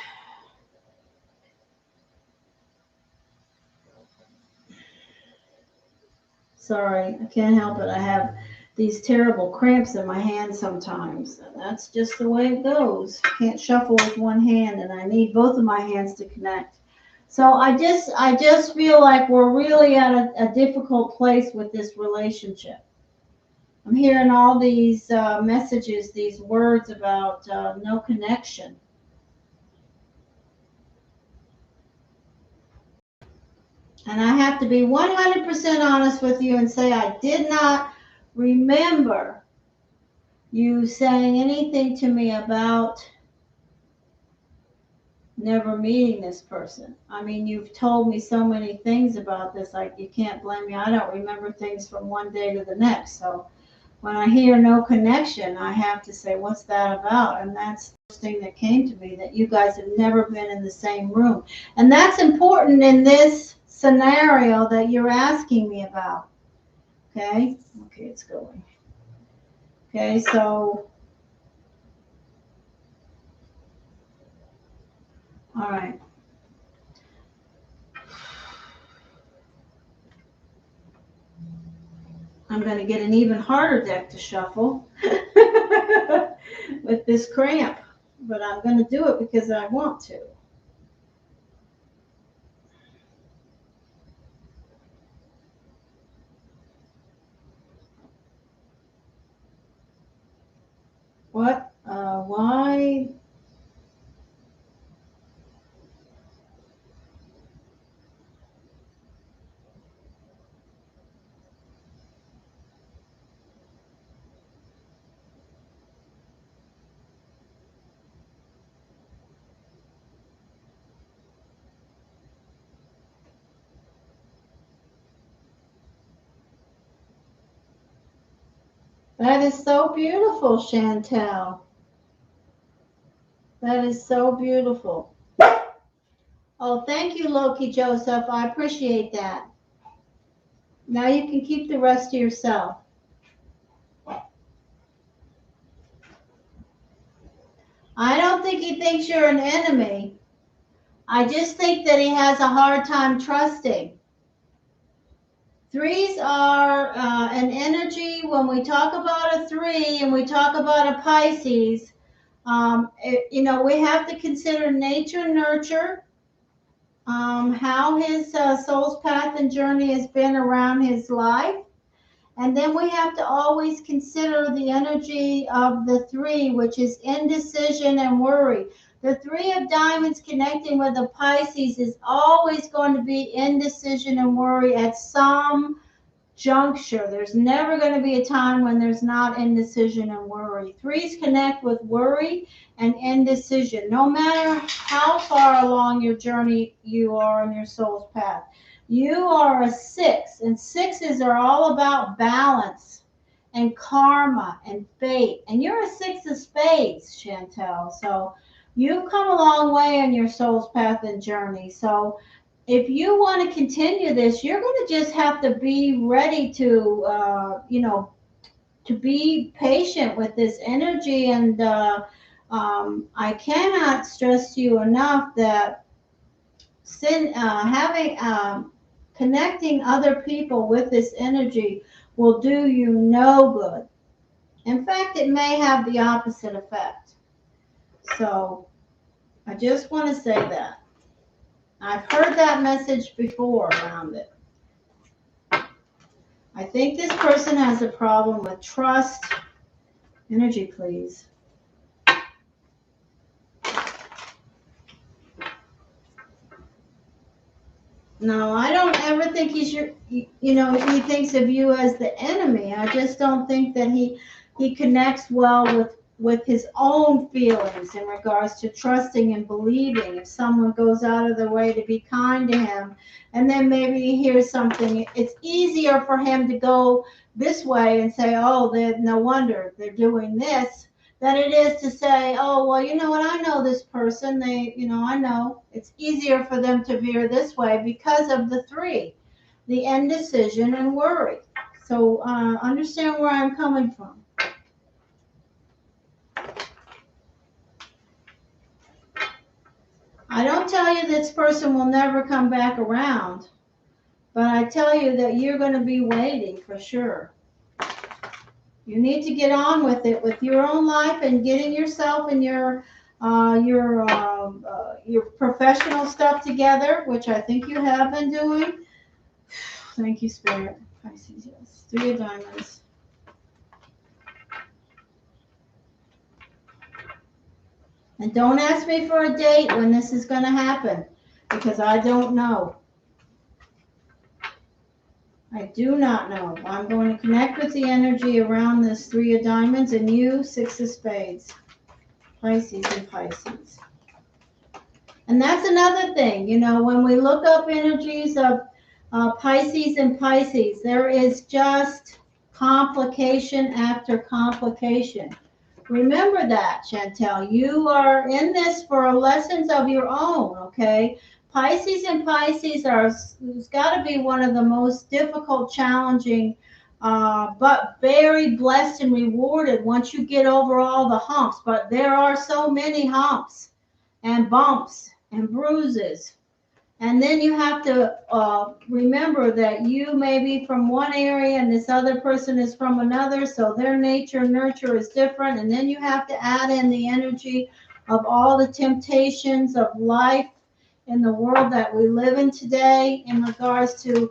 Sorry, I can't help it. I have these terrible cramps in my hand sometimes. And that's just the way it goes. Can't shuffle with one hand, and I need both of my hands to connect. So I just feel like we're really at a difficult place with this relationship. I'm hearing all these messages, these words about no connection. And I have to be 100% honest with you and say I did not remember you saying anything to me about never meeting this person. I mean, you've told me so many things about this, like you can't blame me. I don't remember things from one day to the next. So when I hear no connection, I have to say, what's that about? And that's the first thing that came to me, that you guys have never been in the same room. And that's important in this scenario that you're asking me about. Okay? Okay, it's going. Okay, so, all right. I'm going to get an even harder deck to shuffle with this cramp. But I'm going to do it because I want to. What? Why? That is so beautiful, Chantel. That is so beautiful. Oh, thank you, Loki Joseph. I appreciate that. Now you can keep the rest to yourself. I don't think he thinks you're an enemy. I just think that he has a hard time trusting. Threes are an energy. When we talk about a three and we talk about a Pisces, we have to consider nature, nurture, how his soul's path and journey has been around his life. And then we have to always consider the energy of the three, which is indecision and worry. The three of diamonds connecting with the Pisces is always going to be indecision and worry at some juncture. There's never going to be a time when there's not indecision and worry. Threes connect with worry and indecision, no matter how far along your journey you are in your soul's path. You are a six, and sixes are all about balance and karma and fate. And you're a six of spades, Chantel. So you've come a long way in your soul's path and journey. So if you want to continue this, you're going to just have to be ready to, to be patient with this energy. And I cannot stress to you enough that connecting other people with this energy will do you no good. In fact, it may have the opposite effect. So I just want to say that. I've heard that message before around it. I think this person has a problem with trust. Energy, please. No, I don't ever think he's your, he thinks of you as the enemy. I just don't think that he connects well with his own feelings in regards to trusting and believing. If someone goes out of their way to be kind to him, and then maybe he hears something, it's easier for him to go this way and say, oh, no wonder they're doing this, than it is to say, oh, well, you know what, I know this person. I know. It's easier for them to veer this way because of the three, the indecision and worry. So understand where I'm coming from. I don't tell you this person will never come back around, but I tell you that you're going to be waiting for sure. You need to get on with it, with your own life and getting yourself and your professional stuff together, which I think you have been doing. Thank you, Spirit. Pisces, yes. 3 of Diamonds. And don't ask me for a date when this is going to happen, because I don't know. I do not know. I'm going to connect with the energy around this 3 of Diamonds and you, 6 of Spades. Pisces and Pisces. And that's another thing, when we look up energies of Pisces and Pisces, there is just complication after complication. Remember that, Chantel. You are in this for lessons of your own, okay? Pisces and Pisces it's got to be one of the most difficult, challenging, but very blessed and rewarded once you get over all the humps. But there are so many humps and bumps and bruises. And then you have to remember that you may be from one area and this other person is from another, so their nature and nurture is different. And then you have to add in the energy of all the temptations of life in the world that we live in today in regards to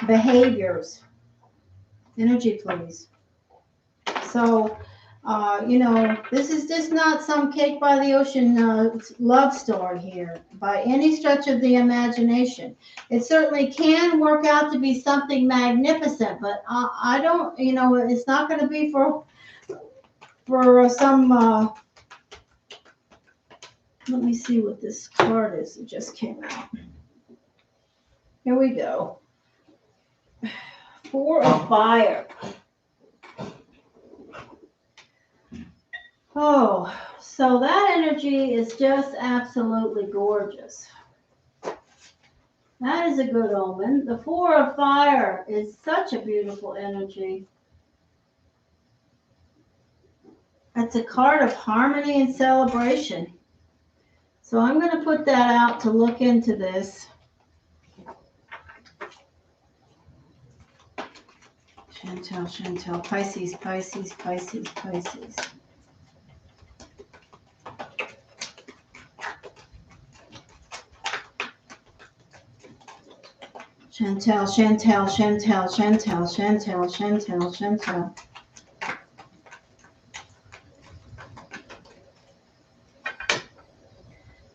behaviors. Energy, please. So, this is just not some cake by the ocean love story here by any stretch of the imagination. It certainly can work out to be something magnificent, but I don't, it's not going to be for some, let me see what this card is that just came out. Here we go. 4 of Fire. Oh, so that energy is just absolutely gorgeous. That is a good omen. The 4 of Fire is such a beautiful energy. It's a card of harmony and celebration. So I'm going to put that out to look into this. Chantel, Pisces, Pisces, Pisces, Pisces. Chantel.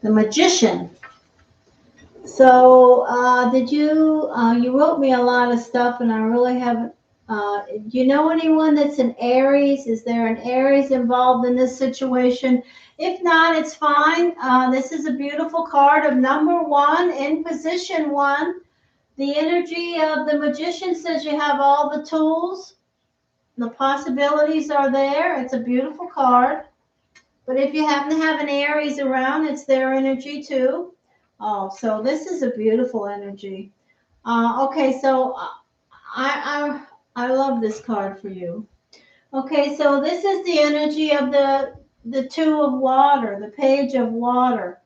The Magician. So, did you wrote me a lot of stuff and I really haven't, do you know anyone that's an Aries? Is there an Aries involved in this situation? If not, it's fine. This is a beautiful card of number 1 in position 1. The energy of the Magician says you have all the tools. The possibilities are there. It's a beautiful card. But if you happen to have an Aries around, it's their energy too. Oh, so this is a beautiful energy. Okay, so I love this card for you. Okay, so this is the energy of the 2 of Water, the Page of Water.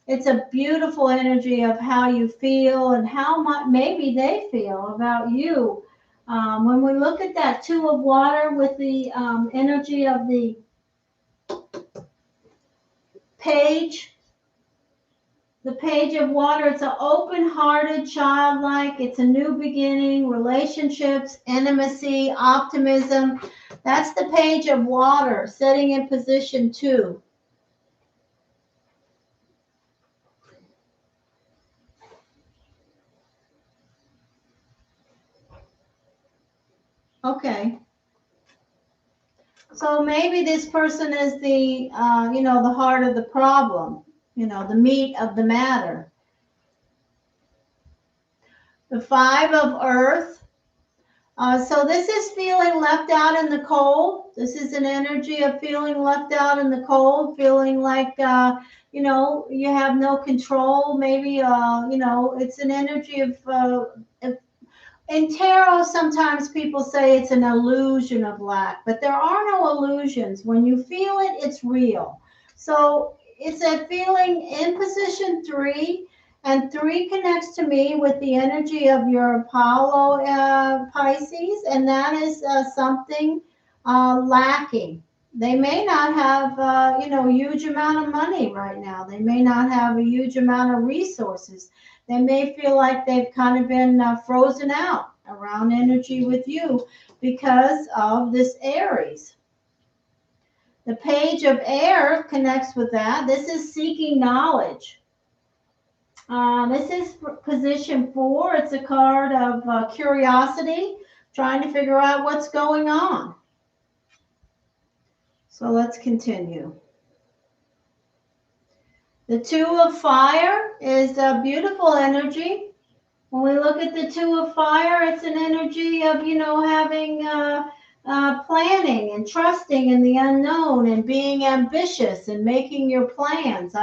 It's a beautiful energy of how you feel and how much maybe they feel about you. When we look at that 2 of Water with the energy of the Page, the Page of Water, it's an open-hearted, childlike, it's a new beginning, relationships, intimacy, optimism. That's the Page of Water, sitting in position 2. Okay. So maybe this person is the, the heart of the problem, the meat of the matter. The Five of Earth. So this is feeling left out in the cold. This is an energy of feeling left out in the cold, feeling like, you have no control. Maybe, it's an energy of, in tarot, sometimes people say it's an illusion of lack, but there are no illusions. When you feel it, it's real. So it's a feeling in position 3, and 3 connects to me with the energy of your Apollo Pisces, and that is something lacking. They may not have, a huge amount of money right now. They may not have a huge amount of resources. They may feel like they've kind of been frozen out around energy with you because of this Aries. The Page of Air connects with that. This is seeking knowledge. This is position 4. It's a card of curiosity, trying to figure out what's going on. So let's continue. The Two of Fire is a beautiful energy. When we look at the Two of Fire, it's an energy of, having planning and trusting in the unknown and being ambitious and making your plans.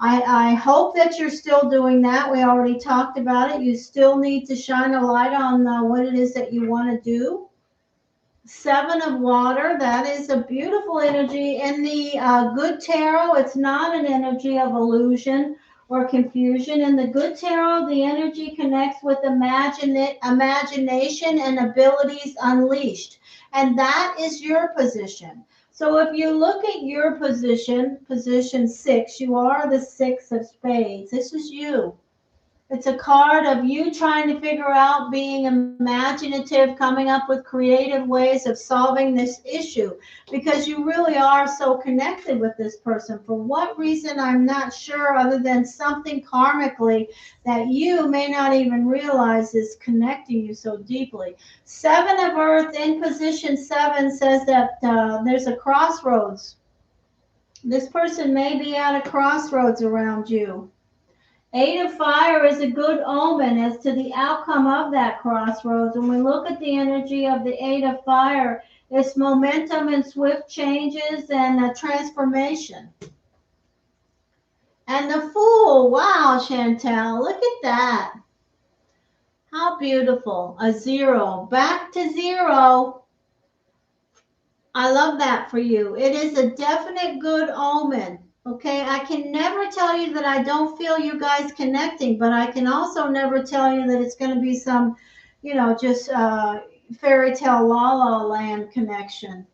I hope that you're still doing that. We already talked about it. You still need to shine a light on what it is that you want to do. Seven of Water, that is a beautiful energy. In the Good Tarot, it's not an energy of illusion or confusion. In the Good Tarot, the energy connects with imagination and abilities unleashed. And that is your position. So if you look at your position, position 6, you are the 6 of Spades. This is you. It's a card of you trying to figure out, being imaginative, coming up with creative ways of solving this issue, because you really are so connected with this person. For what reason, I'm not sure, other than something karmically that you may not even realize is connecting you so deeply. Seven of Earth in position 7 says that there's a crossroads. This person may be at a crossroads around you. 8 of Fire is a good omen as to the outcome of that crossroads. When we look at the energy of the 8 of Fire, it's momentum and swift changes and a transformation. And the Fool, wow, Chantel, look at that. How beautiful. A 0, back to 0. I love that for you. It is a definite good omen. Okay, I can never tell you that I don't feel you guys connecting, but I can also never tell you that it's going to be some, just fairy tale la la land connection.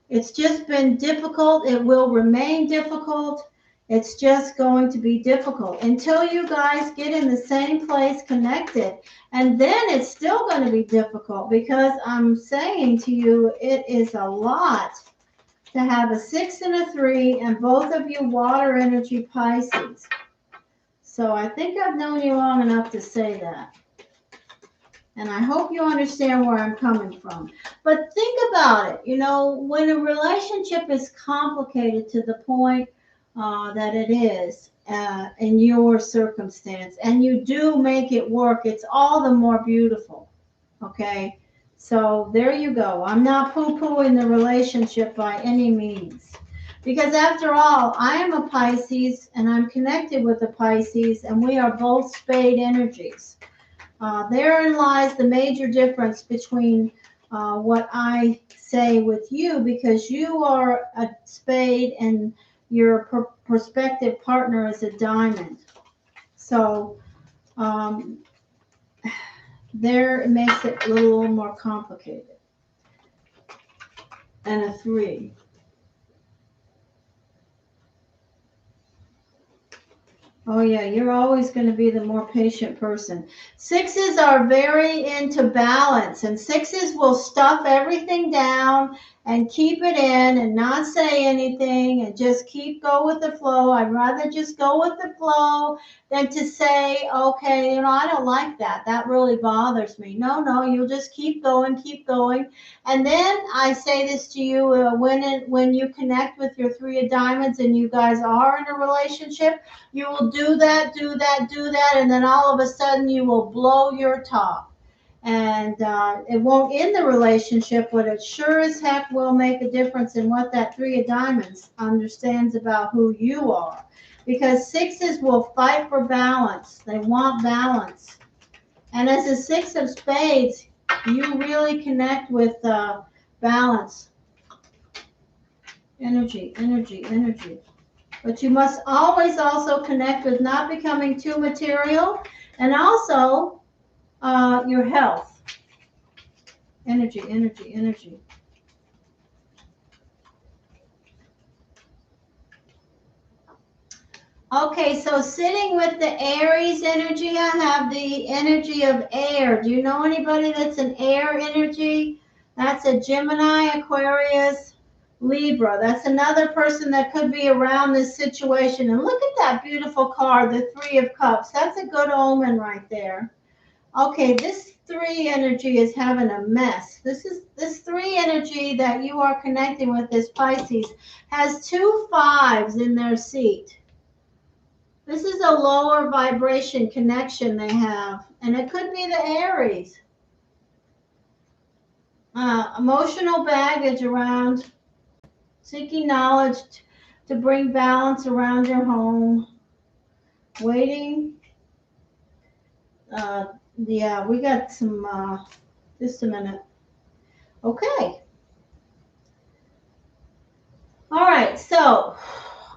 It's just been difficult. It will remain difficult. It's just going to be difficult until you guys get in the same place connected. And then it's still going to be difficult, because I'm saying to you, it is a lot to have a 6 and a 3, and both of you water energy Pisces. So I think I've known you long enough to say that. And I hope you understand where I'm coming from. But think about it. When a relationship is complicated to the point that it is in your circumstance, and you do make it work, it's all the more beautiful. Okay? So there you go. I'm not poo-pooing the relationship by any means. Because after all, I am a Pisces, and I'm connected with a Pisces, and we are both spade energies. Therein lies the major difference between what I say with you, because you are a spade and your prospective partner is a diamond. So there it makes it a little more complicated. And a 3. Oh yeah, you're always going to be the more patient person. 6s are very into balance, and 6s will stuff everything down and keep it in and not say anything and just go with the flow. I'd rather just go with the flow than to say, okay, I don't like that. That really bothers me. No, you'll just keep going, keep going. And then I say this to you, when you connect with your Three of Diamonds and you guys are in a relationship, you will do that, and then all of a sudden you will blow your top. And it won't end the relationship, but it sure as heck will make a difference in what that Three of Diamonds understands about who you are. Because sixes will fight for balance. They want balance. And as a Six of Spades, you really connect with balance. Energy. But you must always also connect with not becoming too material, and also your health. Energy. Okay, so sitting with the Aries energy, I have the energy of air. Do you know anybody that's an air energy? That's a Gemini, Aquarius, Libra. That's another person that could be around this situation. And look at that beautiful card, the Three of Cups. That's a good omen right there. Okay, this three energy is having a mess. This three energy that you are connecting with, this Pisces, has 2 5s in their seat. This is a lower vibration connection they have, and it could be the Aries. Emotional baggage around seeking knowledge to bring balance around your home. Waiting. Yeah, we got some, just a minute. Okay. All right, so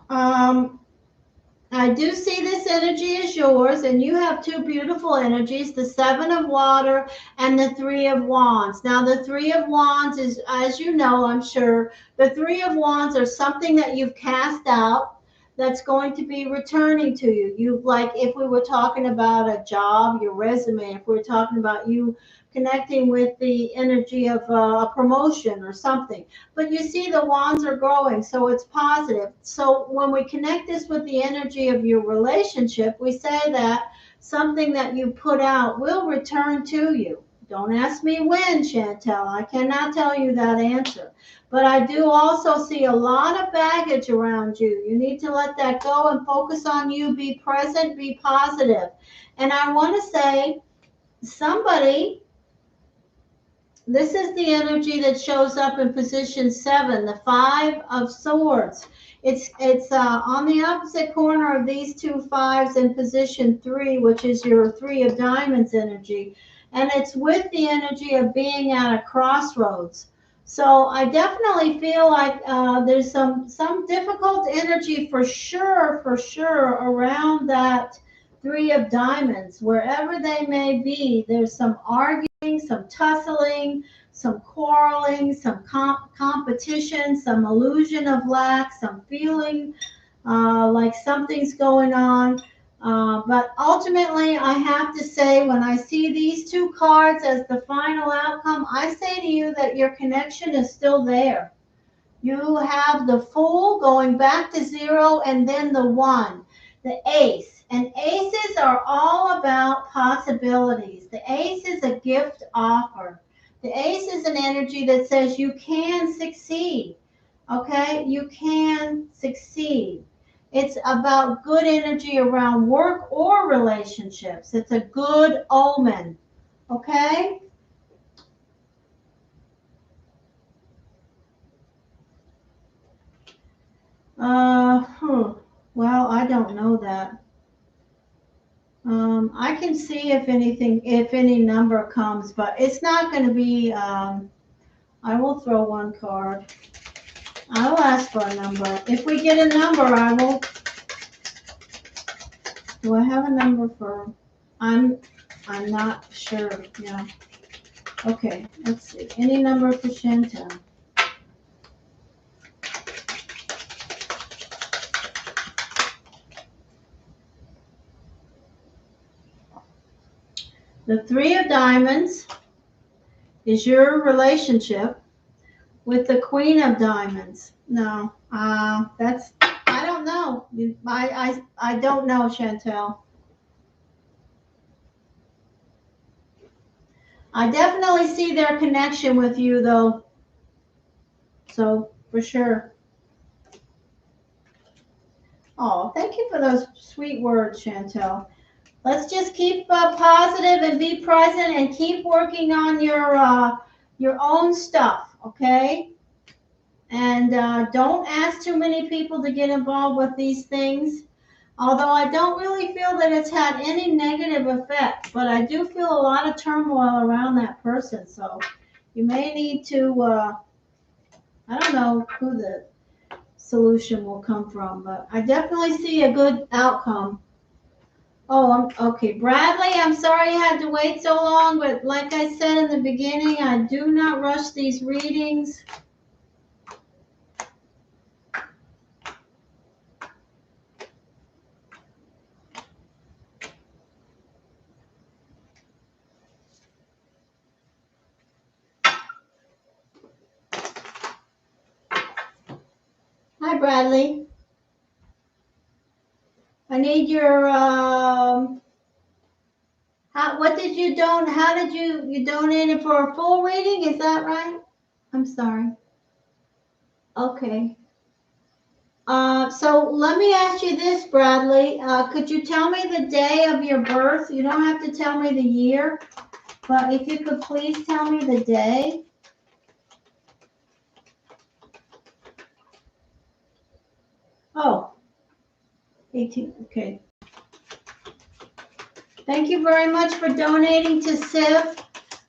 I do see this energy is yours, and you have two beautiful energies, the Seven of Water and the Three of Wands. Now, the Three of Wands is, as you know, I'm sure, the Three of Wands are something that you've cast out that's going to be returning to you. You, like, if we were talking about a job, your resume, if we were talking about you connecting with the energy of a promotion or something. But you see the wands are growing, so it's positive. So when we connect this with the energy of your relationship, we say that something that you put out will return to you. Don't ask me when, Chantel. I cannot tell you that answer. But I do also see a lot of baggage around you. You need to let that go and focus on you. Be present, be positive. And I want to say, somebody, this is the energy that shows up in position 7, the Five of Swords. It's on the opposite corner of these 2 5s in position 3, which is your Three of Diamonds energy. And it's with the energy of being at a crossroads. So I definitely feel like there's some difficult energy for sure around that Three of Diamonds. Wherever they may be, there's some arguing, some tussling, some quarreling, some competition, some illusion of lack, some feeling like something's going on. But ultimately, I have to say, when I see these 2 cards as the final outcome, I say to you that your connection is still there. You have the Fool going back to 0, and then the 1, the Ace. And aces are all about possibilities. The ace is a gift offer. The ace is an energy that says you can succeed. Okay? You can succeed. It's about good energy around work or relationships. It's a good omen. Okay? Well, I don't know that. I can see if any number comes, but it's not going to be, I will throw 1 card. I will ask for a number. If we get a number, I will. Do I have a number for, I'm not sure. Yeah. Okay, let's see. Any number for Chantel? The Three of Diamonds is your relationship. with the Queen of Diamonds. No, that's, I don't know. I don't know, Chantel. I definitely see their connection with you, though. So, for sure. Oh, thank you for those sweet words, Chantel. Let's just keep positive and be present and keep working on your own stuff, okay? And don't ask too many people to get involved with these things. Although I don't really feel that it's had any negative effect, but I do feel a lot of turmoil around that person. So you may need to, I don't know who the solution will come from, but I definitely see a good outcome. Oh, okay. Bradley, I'm sorry you had to wait so long, but like I said in the beginning, I do not rush these readings. Hi, Bradley. I need your, what did you how did you donated for a full reading? Is that right? I'm sorry. Okay. So let me ask you this, Bradley. Could you tell me the day of your birth? You don't have to tell me the year, but if you could please tell me the day. Oh, 18. Okay. Thank you very much for donating to SIFF.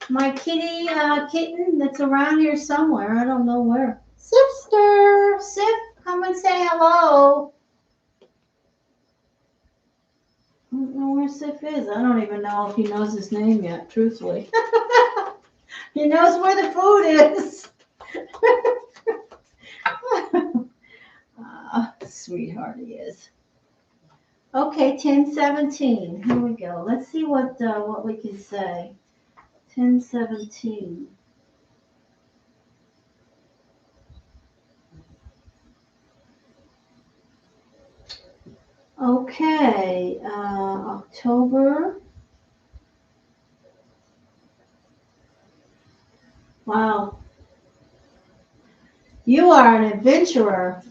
My kitten that's around here somewhere. I don't know where. Sister, SIFF, come and say hello. I don't know where SIFF is. I don't even know if he knows his name yet, truthfully. He knows where the food is. Sweetheart he is. Okay, 1017. Here we go. Let's see what we can say. 1017. Okay, October. Wow. You are an adventurer.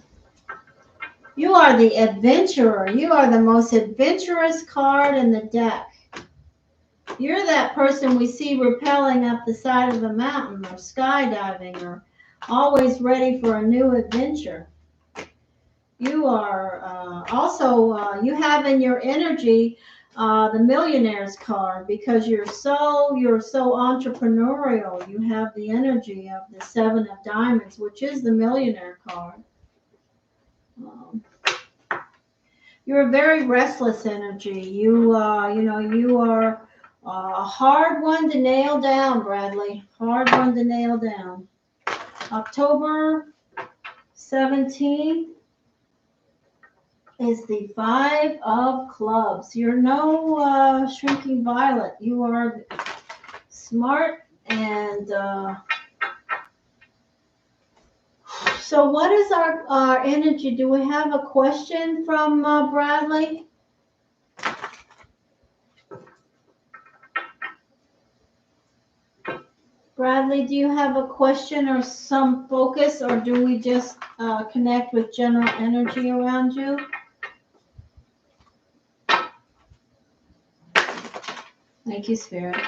You are the adventurer. You are the most adventurous card in the deck. You're that person we see rappelling up the side of a mountain or skydiving or always ready for a new adventure. You are also, you have in your energy the Millionaire's card because you're so entrepreneurial. You have the energy of the Seven of Diamonds, which is the Millionaire card. You're a very restless energy. You are a hard one to nail down, Bradley. Hard one to nail down. October 17th is the Five of Clubs. You're no shrinking violet. You are smart and so what is our energy? Do we have a question from Bradley? Bradley, do you have a question or some focus, or do we just connect with general energy around you? Thank you, Spirit.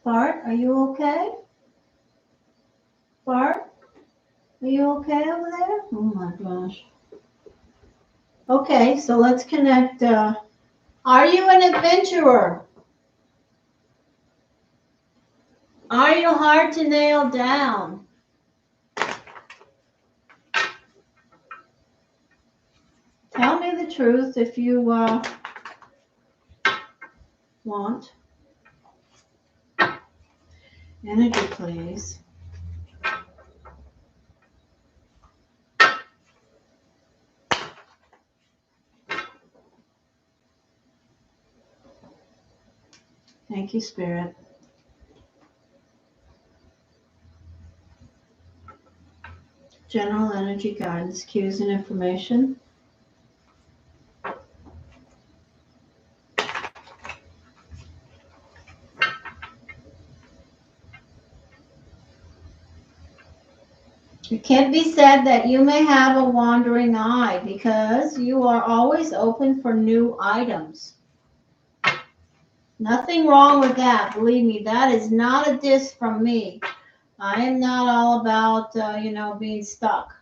Bart, are you okay? Bart, are you okay over there? Oh my gosh. Okay, so let's connect. Are you an adventurer? Are you hard to nail down? Tell me the truth if you want. Energy, please. Thank you, Spirit. General energy guidance, cues, and information. It can be said that you may have a wandering eye because you are always open for new items. Nothing wrong with that. Believe me, that is not a diss from me. I am not all about, being stuck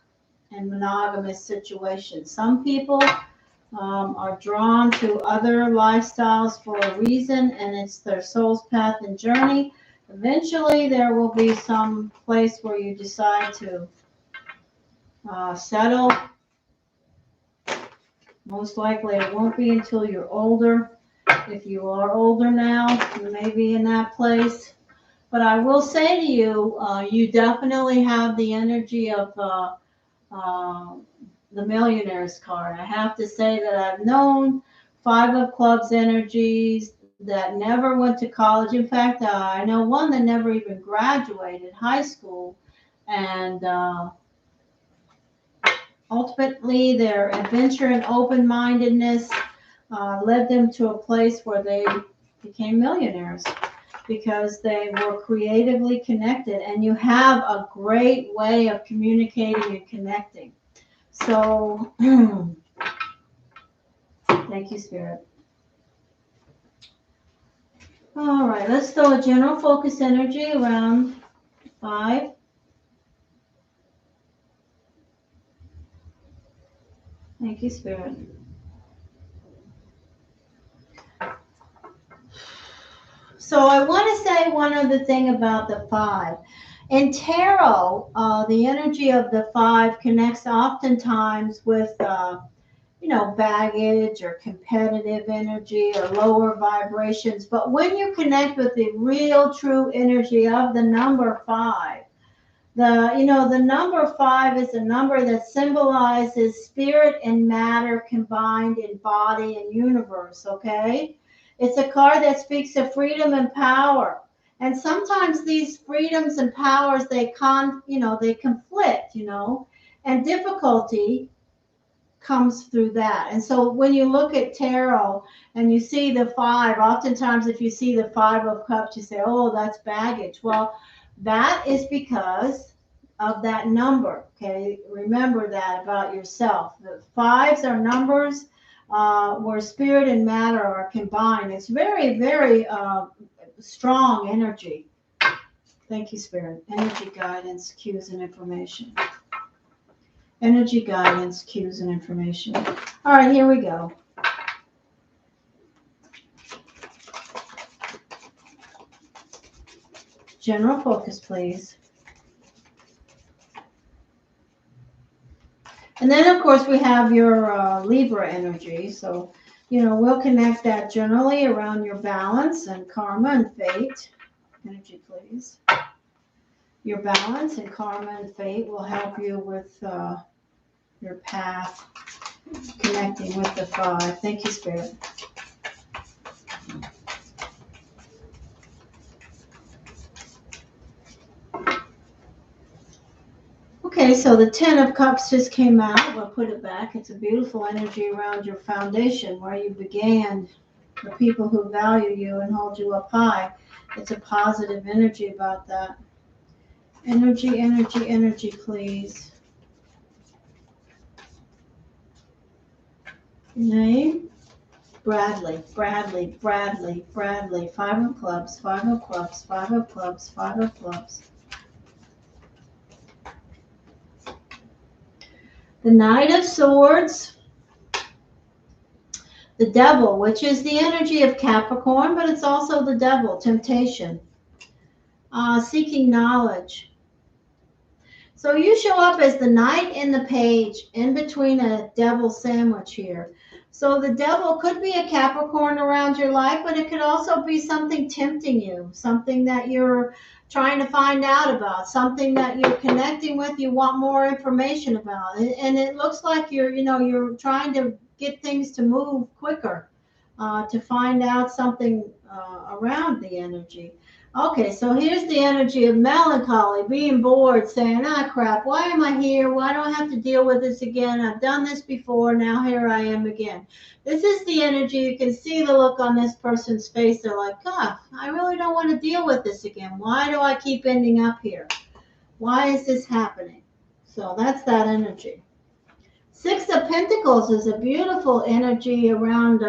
in monogamous situations. Some people are drawn to other lifestyles for a reason, and it's their soul's path and journey. Eventually, there will be some place where you decide to settle. Most likely, it won't be until you're older. If you are older now, you may be in that place. But I will say to you, you definitely have the energy of the Millionaire's card. I have to say that I've known Five of Clubs energies that never went to college. In fact, I know one that never even graduated high school. And ultimately, their adventure and open-mindedness led them to a place where they became millionaires because they were creatively connected. And you have a great way of communicating and connecting. So, thank you, Spirit. All right, let's throw a general focus energy around 5. Thank you, Spirit. So I want to say one other thing about the 5. In tarot, the energy of the 5 connects oftentimes with baggage or competitive energy or lower vibrations. But when you connect with the real true energy of the number 5, the number 5 is a number that symbolizes spirit and matter combined in body and universe, okay? It's a card that speaks of freedom and power. And sometimes these freedoms and powers, they conflict, and difficulty comes through that. And so when you look at tarot and you see the 5, oftentimes if you see the 5 of Cups, you say, oh, that's baggage. Well, that is because of that number, okay? Remember that about yourself. The 5s are numbers where spirit and matter are combined. It's very, very strong energy. Thank you, Spirit. Energy guidance, cues, and information. Energy guidance, cues, and information. All right, here we go. General focus, please. And then, of course, we have your Libra energy. So, we'll connect that generally around your balance and karma and fate. Energy, please. Your balance and karma and fate will help you with your path, connecting with the 5. Thank you, Spirit. Okay, so the 10 of Cups just came out. We'll put it back. It's a beautiful energy around your foundation where you began, the people who value you and hold you up high. It's a positive energy about that. Energy, energy, energy, please. Name? Bradley, Bradley, Bradley, Bradley. 5 of Clubs, 5 of Clubs, 5 of Clubs, 5 of Clubs. The Knight of Swords, the Devil, which is the energy of Capricorn, but it's also the devil, temptation, seeking knowledge. So you show up as the Knight and the Page in between a devil sandwich here. So the devil could be a Capricorn around your life, but it could also be something tempting you, something that you're trying to find out about, something that you're connecting with, you want more information about. And it looks like you're trying to get things to move quicker, to find out something around the energy. Okay, so here's the energy of melancholy, being bored, saying, ah, crap, why am I here? Why do I have to deal with this again? I've done this before, now here I am again. This is the energy. You can see the look on this person's face. They're like, God, I really don't want to deal with this again. Why do I keep ending up here? Why is this happening? So that's that energy. Six of Pentacles is a beautiful energy around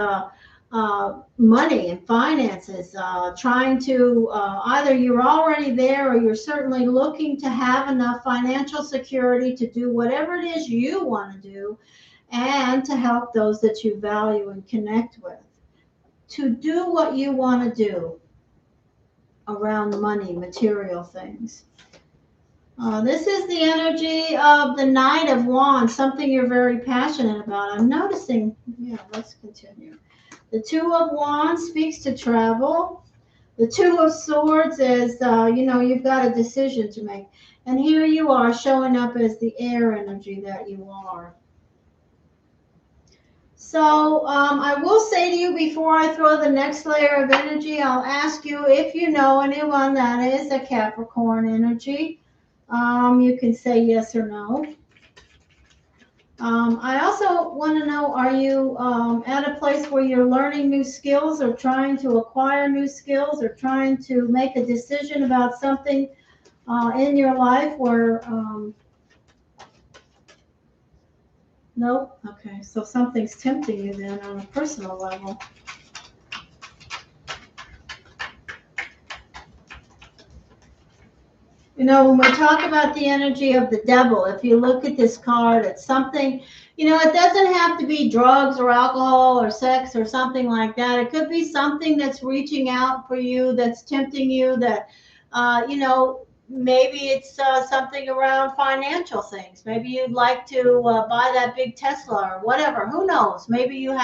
money and finances, trying to either you're already there or you're certainly looking to have enough financial security to do whatever it is you want to do and to help those that you value and connect with. To do what you want to do around money, material things. This is the energy of the Knight of Wands, something you're very passionate about. I'm noticing, yeah, let's continue. The Two of Wands speaks to travel. The Two of Swords is, you've got a decision to make. And here you are showing up as the air energy that you are. So I will say to you before I throw the next layer of energy, I'll ask you if you know anyone that is a Capricorn energy. You can say yes or no. I also want to know, are you at a place where you're learning new skills or trying to acquire new skills or trying to make a decision about something in your life where, nope, okay, so something's tempting you then on a personal level. When we talk about the energy of the devil, if you look at this card, it's something, it doesn't have to be drugs or alcohol or sex or something like that. It could be something that's reaching out for you, that's tempting you, that, maybe it's something around financial things. Maybe you'd like to buy that big Tesla or whatever. Who knows? Maybe you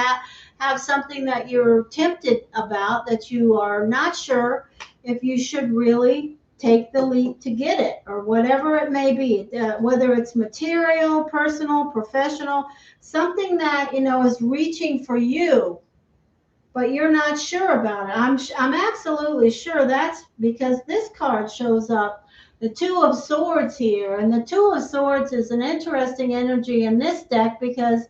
have something that you're tempted about that you are not sure if you should really take the leap to get it, or whatever it may be, whether it's material, personal, professional, something that is reaching for you, but you're not sure about it. I'm absolutely sure that's because this card shows up, the Two of Swords here, and the Two of Swords is an interesting energy in this deck because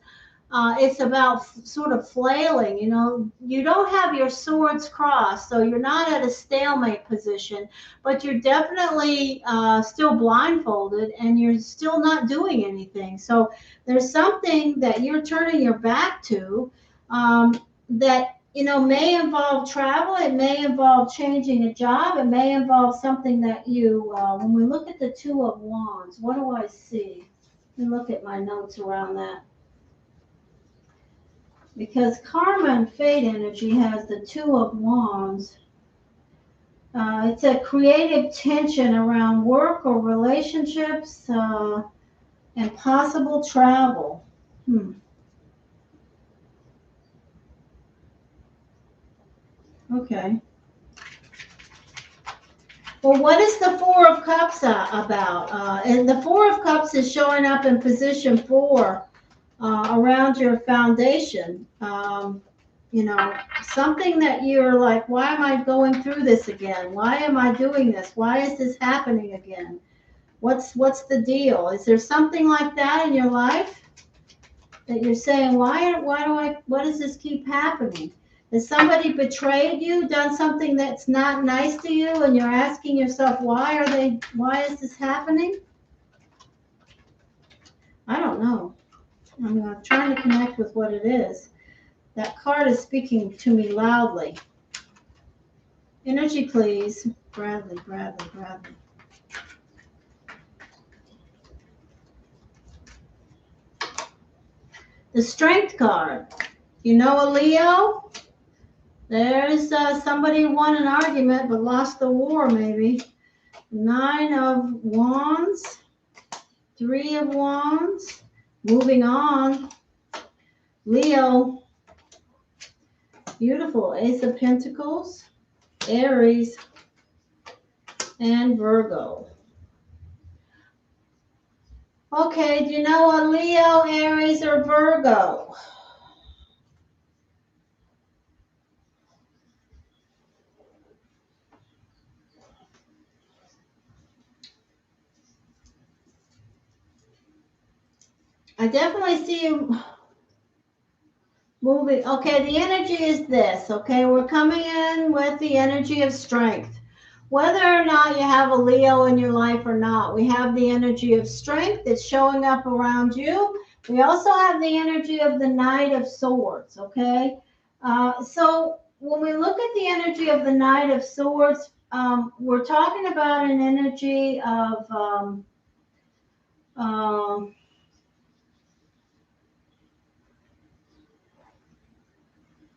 it's about sort of flailing. You don't have your swords crossed, so you're not at a stalemate position, but you're definitely still blindfolded and you're still not doing anything. So there's something that you're turning your back to that may involve travel. It may involve changing a job. It may involve something that you, when we look at the Two of Wands, what do I see? Let me look at my notes around that. Because karma and fate energy has the Two of Wands. It's a creative tension around work or relationships and possible travel. Okay. Well, what is the Four of Cups about? And the Four of Cups is showing up in position 4 around your foundation. Something that you're like, why am I going through this again? Why am I doing this? Why is this happening again? What's the deal? Is there something like that in your life that you're saying, why does this keep happening? Has somebody betrayed you, done something that's not nice to you, and you're asking yourself, why is this happening? I don't know. I'm trying to connect with what it is. That card is speaking to me loudly. Energy, please. Bradley. The Strength card. A Leo? There's somebody who won an argument but lost the war, maybe. 9 of Wands. 3 of Wands. Moving on. Leo. Beautiful. Ace of Pentacles. Aries. and Virgo. Okay, do you know a Leo, Aries, or Virgo? I definitely see you moving. Okay, the energy is this. Okay, we're coming in with the energy of strength. Whether or not you have a Leo in your life or not, we have the energy of strength that's showing up around you. We also have the energy of the Knight of Swords. Okay, so when we look at the energy of the Knight of Swords, we're talking about an energy of um,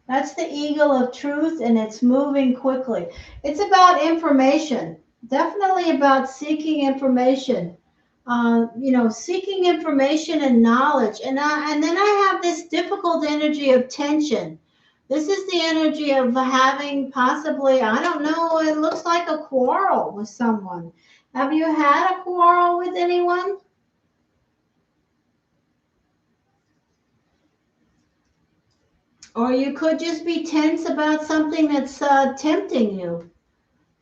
that's the eagle of truth, and it's moving quickly. It's about information, definitely about seeking information. Seeking information and knowledge, and then I have this difficult energy of tension. This is the energy of having possibly, I don't know, it looks like a quarrel with someone. Have you had a quarrel with anyone? Or you could just be tense about something that's tempting you.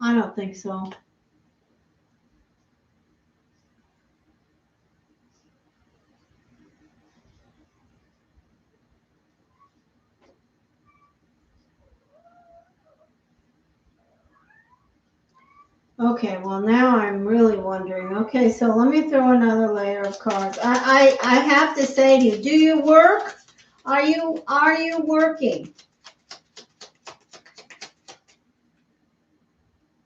I don't think so. Okay, well now I'm really wondering. Okay, so let me throw another layer of cards. I have to say to you, do you work? Are you working?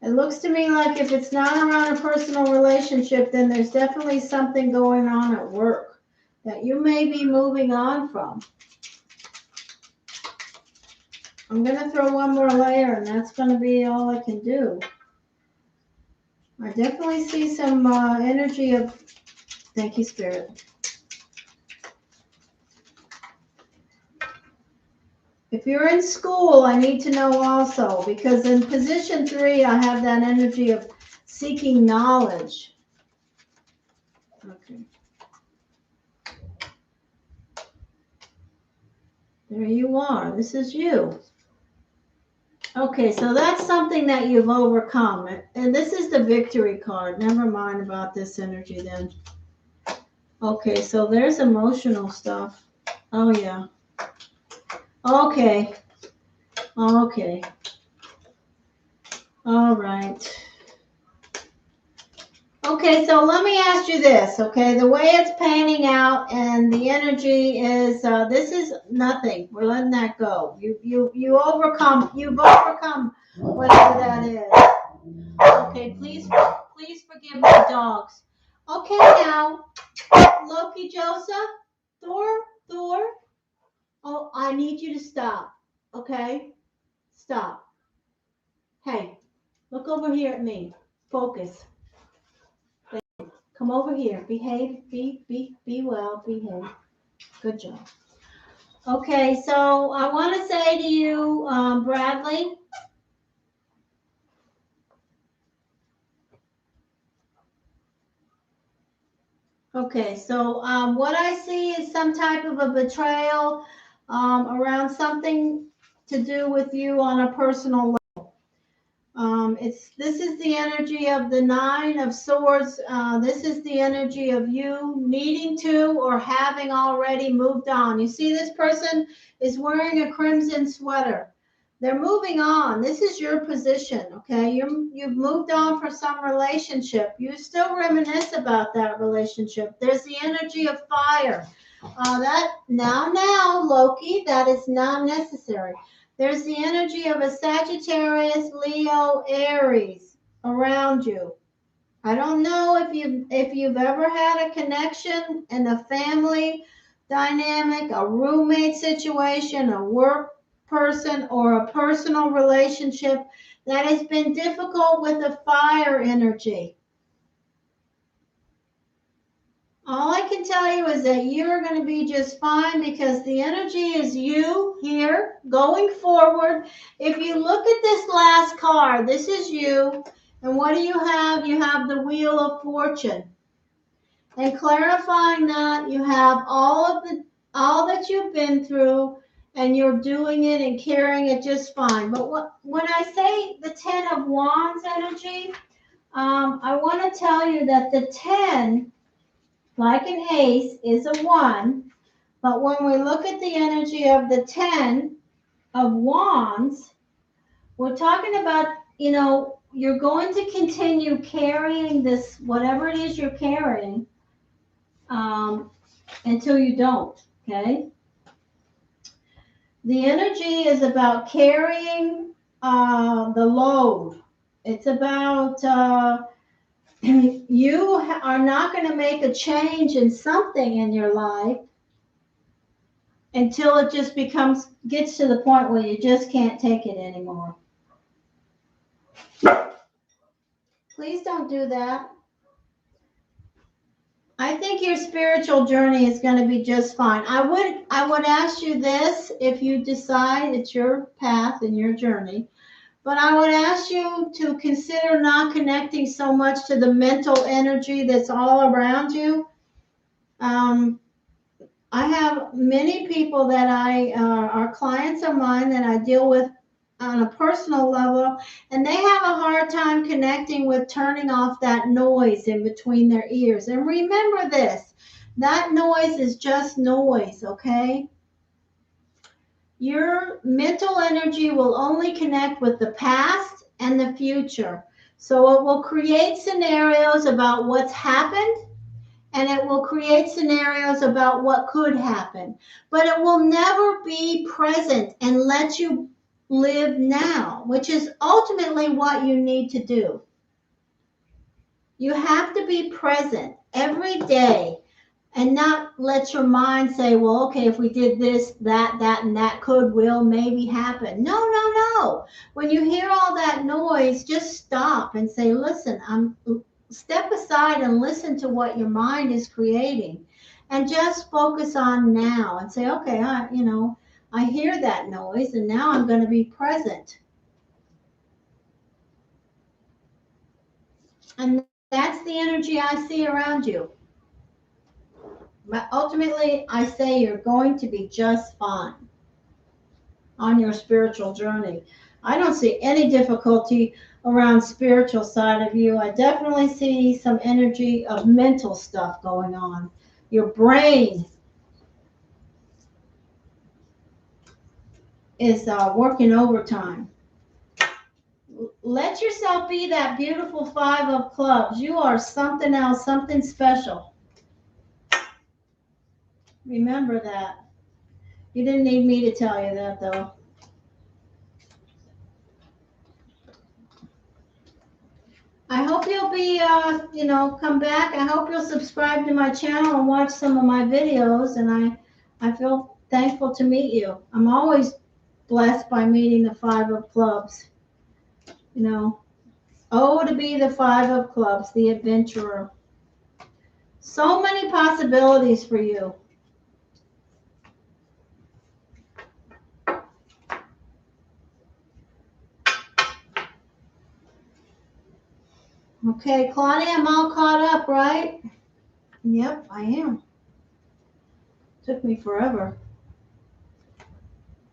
It looks to me like if it's not around a personal relationship, then there's definitely something going on at work that you may be moving on from. I'm going to throw one more layer, and that's going to be all I can do. I definitely see some energy of, thank you, Spirit. If you're in school, I need to know also, because in position 3, I have that energy of seeking knowledge. Okay. There you are. This is you. Okay, so that's something that you've overcome. And this is the victory card. Never mind about this energy then. Okay, so there's emotional stuff. Oh, yeah. Okay. Okay. All right. Okay, so let me ask you this, okay? The way it's panning out and the energy is, this is nothing. We're letting that go. You've overcome whatever that is. Okay, please forgive my dogs. Okay, now, Loki Joseph, Thor. Oh, I need you to stop, okay? Stop. Hey, look over here at me. Focus. Come over here. Behave. Be well. Behave. Good job. Okay, so I want to say to you, Bradley. Okay, so what I see is some type of a betrayal around something to do with you on a personal level. This is the energy of the Nine of Swords. This is the energy of you needing to or having already moved on. You see, this person is wearing a crimson sweater. They're moving on. This is your position, okay? You've moved on for some relationship. You still reminisce about that relationship. There's the energy of fire. That now, Loki, that is not necessary. There's the energy of a Sagittarius, Leo, Aries around you. I don't know if you've ever had a connection in a family dynamic, a roommate situation, a work person, or a personal relationship that has been difficult with the fire energy. All I can tell you is that you're going to be just fine because the energy is you here going forward. If you look at this last card, this is you. And what do you have? You have the Wheel of Fortune. And clarifying that, you have all that you've been through, and you're doing it and carrying it just fine. But when I say the 10 of Wands energy, I want to tell you that the 10, like an ace, is a 1. But when we look at the energy of the 10 of Wands, we're talking about, you're going to continue carrying this, whatever it is you're carrying, until you don't, okay? The energy is about carrying the load. It's about you are not going to make a change in something in your life until it just gets to the point where you just can't take it anymore. Please don't do that. I think your spiritual journey is going to be just fine. I would ask you this if you decide it's your path and your journey, but I would ask you to consider not connecting so much to the mental energy that's all around you. I have many people that are clients of mine that I deal with on a personal level, and they have a hard time connecting with turning off that noise in between their ears. And remember this, that noise is just noise, okay? Your mental energy will only connect with the past and the future. So it will create scenarios about what's happened, and it will create scenarios about what could happen. But it will never be present and let you live now, which is ultimately what you need to do. You have to be present every day and not let your mind say, well, okay, if we did this, that, and that could, will, maybe happen. No, no, no. When you hear all that noise, just stop and say, listen, step aside and listen to what your mind is creating, and just focus on now and say, okay, I hear that noise, and now I'm going to be present. And that's the energy I see around you. But ultimately, I say you're going to be just fine on your spiritual journey. I don't see any difficulty around spiritual side of you. I definitely see some energy of mental stuff going on. Your brain is working overtime. Let yourself be that beautiful 5 of clubs. You are something else, something special. Remember that. You didn't need me to tell you that, though. I hope you'll be, come back. I hope you'll subscribe to my channel and watch some of my videos. And I feel thankful to meet you. I'm always blessed by meeting the 5 of clubs. Oh, to be the 5 of clubs, the adventurer. So many possibilities for you. Okay, Claudia, I'm all caught up, right? Yep, I am. Took me forever.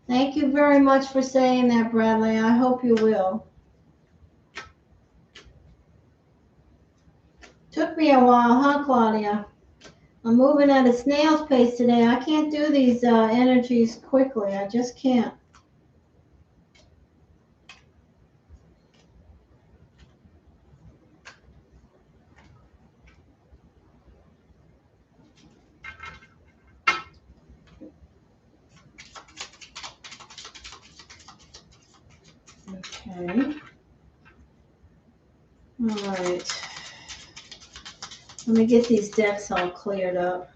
Thank you very much for saying that, Bradley. I hope you will. Took me a while, huh, Claudia? I'm moving at a snail's pace today. I can't do these energies quickly. I just can't. Okay. All right. Let me get these decks all cleared up.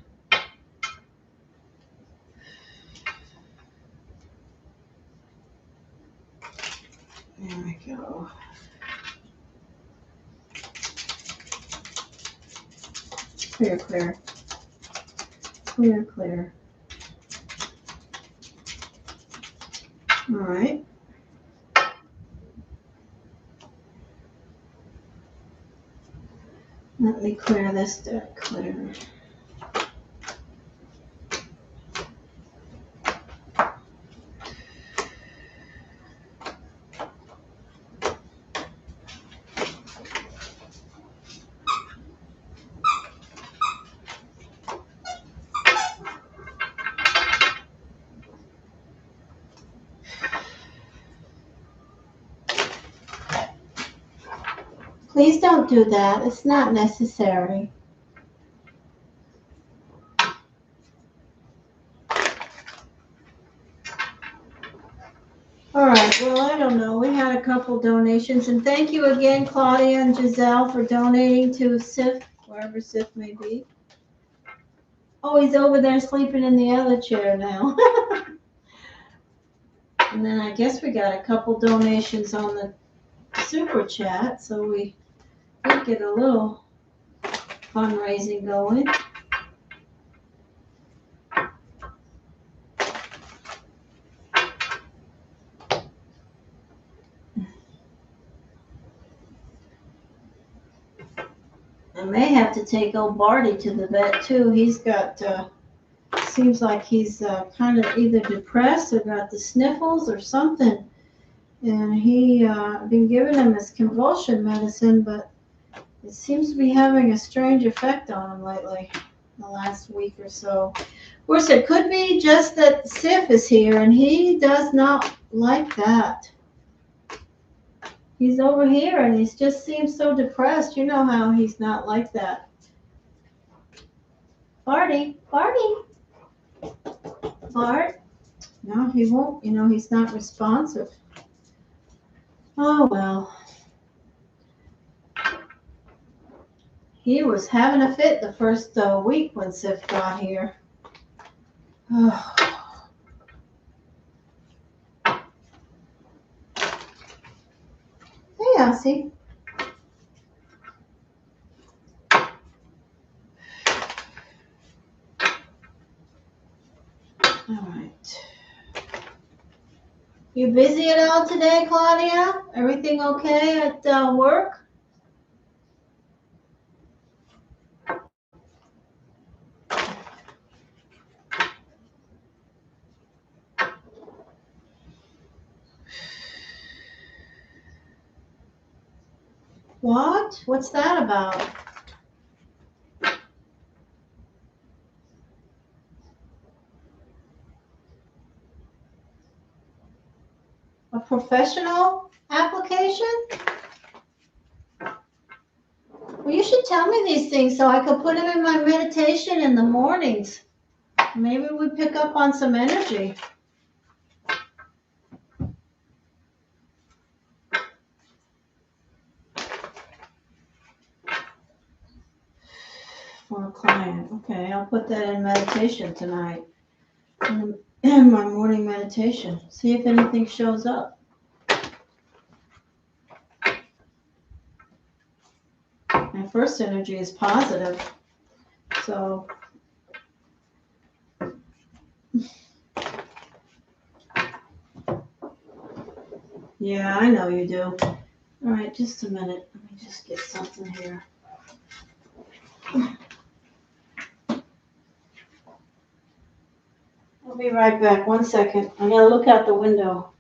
There we go. Clear, clear. Clear, clear. All right. Let me clear this deck clear. Please don't do that. It's not necessary. All right, well, I don't know. We had a couple donations, and thank you again, Claudia and Giselle, for donating to SIFF, wherever SIFF may be. Oh, he's over there sleeping in the other chair now. And then I guess we got a couple donations on the super chat, so we did get a little fundraising going. I may have to take old Barty to the vet too. He's got, seems like he's kind of either depressed or got the sniffles or something. And he been giving him his convulsion medicine, but it seems to be having a strange effect on him lately, the last week or so. Of course, it could be just that SIFF is here, and he does not like that. He's over here, and he just seems so depressed. You know how he's not like that. Barty, Barty, Bart. No, he won't. You know, he's not responsive. Oh, well. He was having a fit the first week when SIFF got here. Oh. Hey, Elsie. All right. You busy at all today, Claudia? Everything okay at work? What? What's that about? A professional application? Well, you should tell me these things so I could put them in my meditation in the mornings. Maybe we pick up on some energy. For a client. Okay, I'll put that in meditation tonight. In my morning meditation. See if anything shows up. My first energy is positive. So yeah, I know you do. All right, just a minute. Let me just get something here. I'll be right back. 1 second. I gotta look out the window.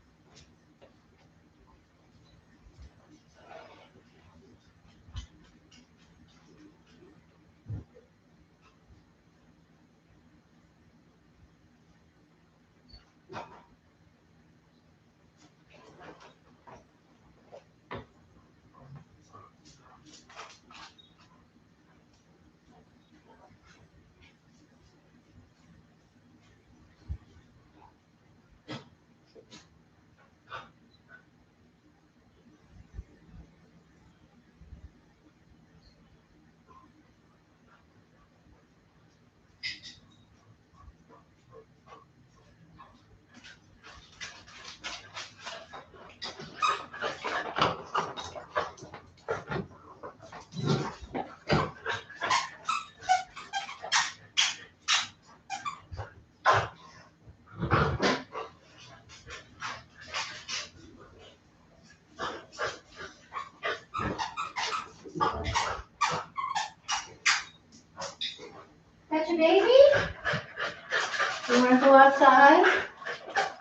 go outside?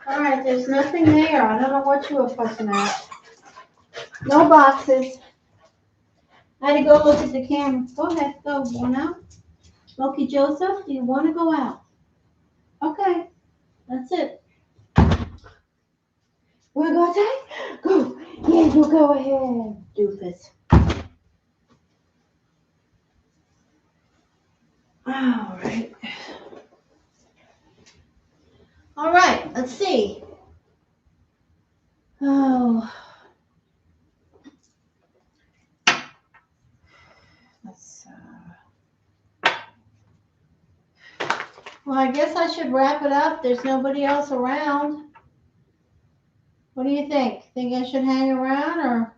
All right, there's nothing there. I don't know what you were fussing at. No boxes. I had to go look at the camera. Go ahead, go. Going out? Loki Joseph, do you want to go out? Okay, that's it. Want to go outside? Go. Yeah, you go ahead, doofus. All right. All right, let's see. Oh. Well, I guess I should wrap it up. There's nobody else around. What do you think? Think I should hang around or?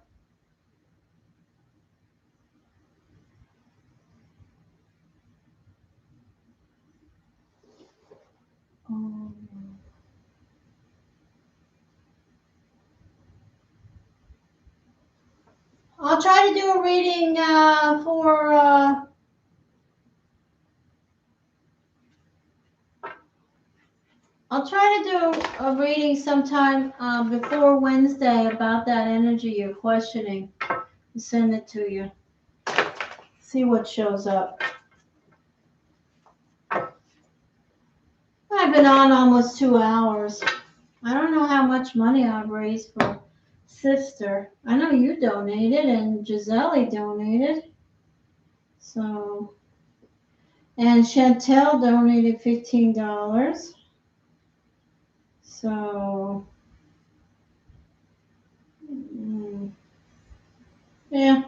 I'll try to do a reading I'll try to do a reading sometime before Wednesday about that energy you're questioning. I'll send it to you. See what shows up. I've been on almost 2 hours. I don't know how much money I've raised for Sister. I know you donated and Giselle donated. So, and Chantel donated $15. So, yeah.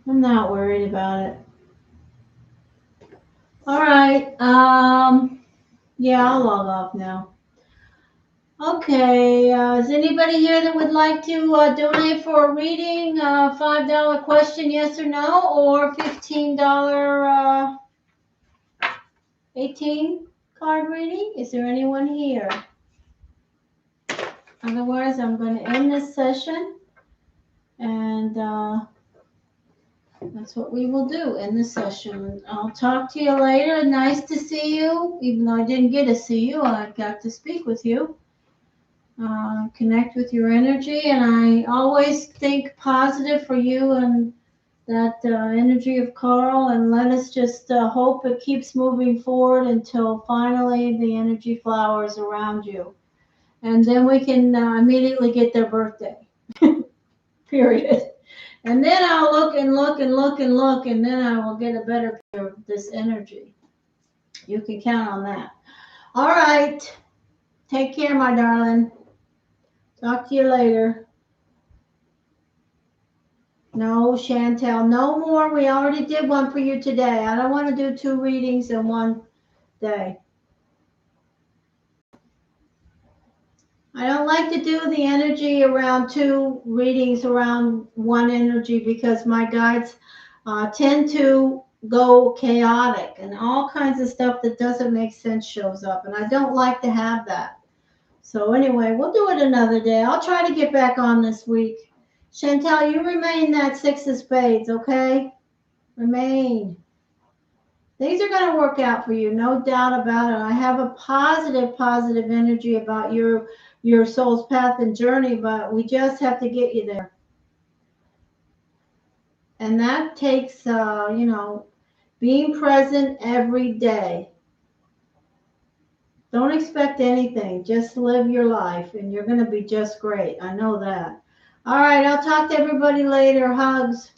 I'm not worried about it. All right. Yeah, I'll log off now. Okay. Is anybody here that would like to donate for a reading? $5 question, yes or no, or $15 18 card reading? Is there anyone here? Otherwise, I'm going to end this session, and that's what we will do in this session. I'll talk to you later. Nice to see you. Even though I didn't get to see you, I got to speak with you. Connect with your energy, and I always think positive for you and that energy of Carl, and let us just hope it keeps moving forward until finally the energy flowers around you. And then we can immediately get their birthday, period. And then I'll look and look and look and look, and then I will get a better picture of this energy. You can count on that. All right. Take care, my darling. Talk to you later. No, Chantel, no more. We already did one for you today. I don't want to do 2 readings in one day. I don't like to do the energy around 2 readings around one energy because my guides tend to go chaotic and all kinds of stuff that doesn't make sense shows up. And I don't like to have that. So anyway, we'll do it another day. I'll try to get back on this week. Chantel, you remain that 6 of spades, okay? Remain. Things are going to work out for you, no doubt about it. I have a positive energy about your soul's path and journey, but we just have to get you there. And that takes, being present every day. Don't expect anything. Just live your life, and you're going to be just great. I know that. All right, I'll talk to everybody later. Hugs.